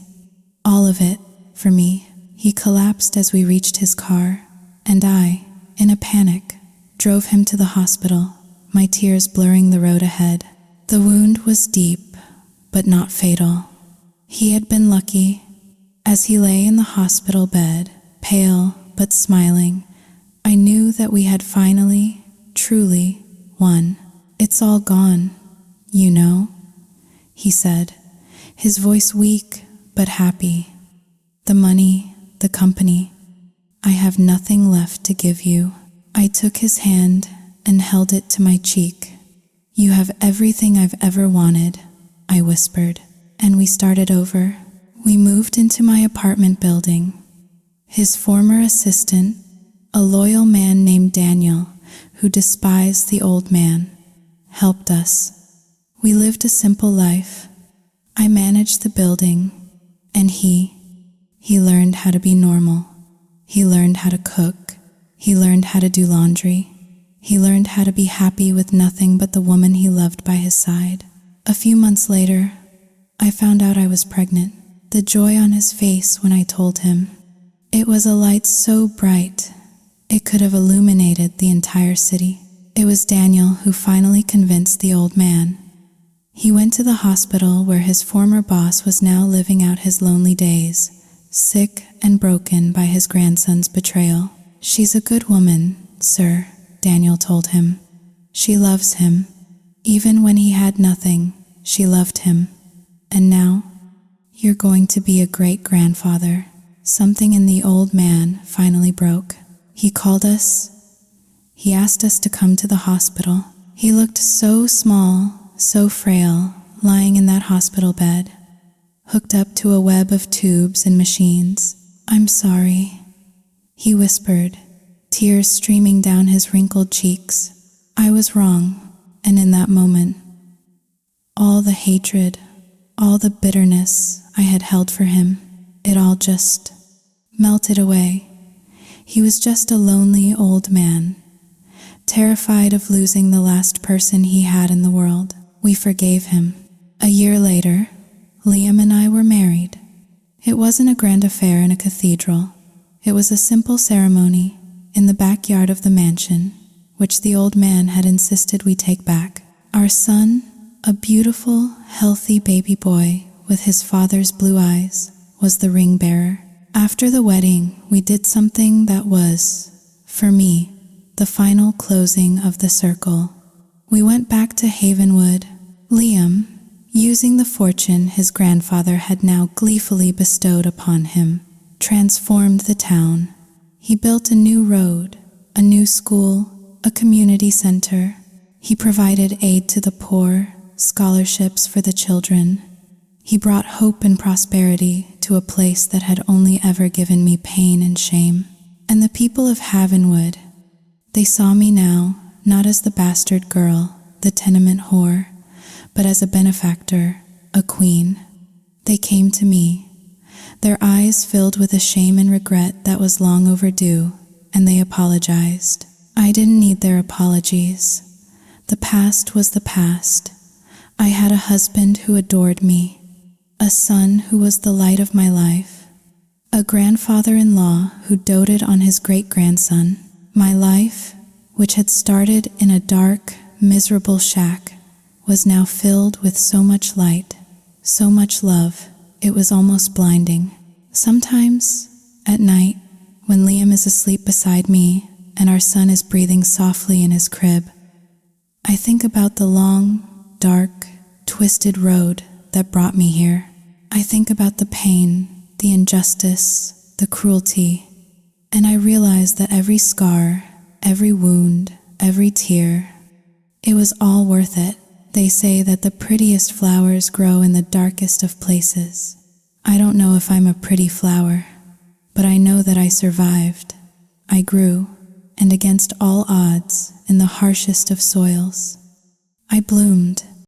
all of it for me. He collapsed as we reached his car, and I, in a panic, drove him to the hospital, my tears blurring the road ahead. The wound was deep, but not fatal. He had been lucky. As he lay in the hospital bed, pale but smiling, I knew that we had finally, truly won. "It's all gone, you know," he said, his voice weak but happy. "The money, the company. I have nothing left to give you." I took his hand and held it to my cheek. "You have everything I've ever wanted," I whispered, and we started over. We moved into my apartment building. His former assistant, a loyal man named Daniel, who despised the old man, helped us. We lived a simple life. I managed the building, and he learned how to be normal. He learned how to cook. He learned how to do laundry. He learned how to be happy with nothing but the woman he loved by his side. A few months later, I found out I was pregnant. The joy on his face when I told him. It was a light so bright, it could have illuminated the entire city. It was Daniel who finally convinced the old man. He went to the hospital where his former boss was now living out his lonely days, sick and broken by his grandson's betrayal. "She's a good woman, sir," Daniel told him. "She loves him. Even when he had nothing, she loved him. And now, you're going to be a great-grandfather." Something in the old man finally broke. He called us. He asked us to come to the hospital. He looked so small, so frail, lying in that hospital bed, hooked up to a web of tubes and machines. "I'm sorry," he whispered, tears streaming down his wrinkled cheeks. I was wrong, and in that moment, all the hatred, all the bitterness I had held for him, it all just melted away. He was just a lonely old man, terrified of losing the last person he had in the world. We forgave him. A year later, Liam and I were married. It wasn't a grand affair in a cathedral. It was a simple ceremony in the backyard of the mansion, which the old man had insisted we take back. Our son, a beautiful, healthy baby boy with his father's blue eyes, was the ring bearer. After the wedding, we did something that was, for me, the final closing of the circle. We went back to Havenwood. Liam, using the fortune his grandfather had now gleefully bestowed upon him, transformed the town. He built a new road, a new school, a community center. He provided aid to the poor, scholarships for the children. He brought hope and prosperity to a place that had only ever given me pain and shame. And the people of Havenwood, they saw me now, not as the bastard girl, the tenement whore, but as a benefactor, a queen. They came to me, their eyes filled with a shame and regret that was long overdue, and they apologized. I didn't need their apologies. The past was the past. I had a husband who adored me, a son who was the light of my life, A grandfather-in-law who doted on his great-grandson. My life, which had started in a dark, miserable shack, was now filled with so much light, so much love, it was almost blinding. Sometimes, at night, when Liam is asleep beside me and our son is breathing softly in his crib, I think about the long, dark, twisted road that brought me here. I think about the pain, the injustice, the cruelty, and I realize that every scar, every wound, every tear, it was all worth it. They say that the prettiest flowers grow in the darkest of places. I don't know if I'm a pretty flower, but I know that I survived. I grew, and against all odds, in the harshest of soils, I bloomed.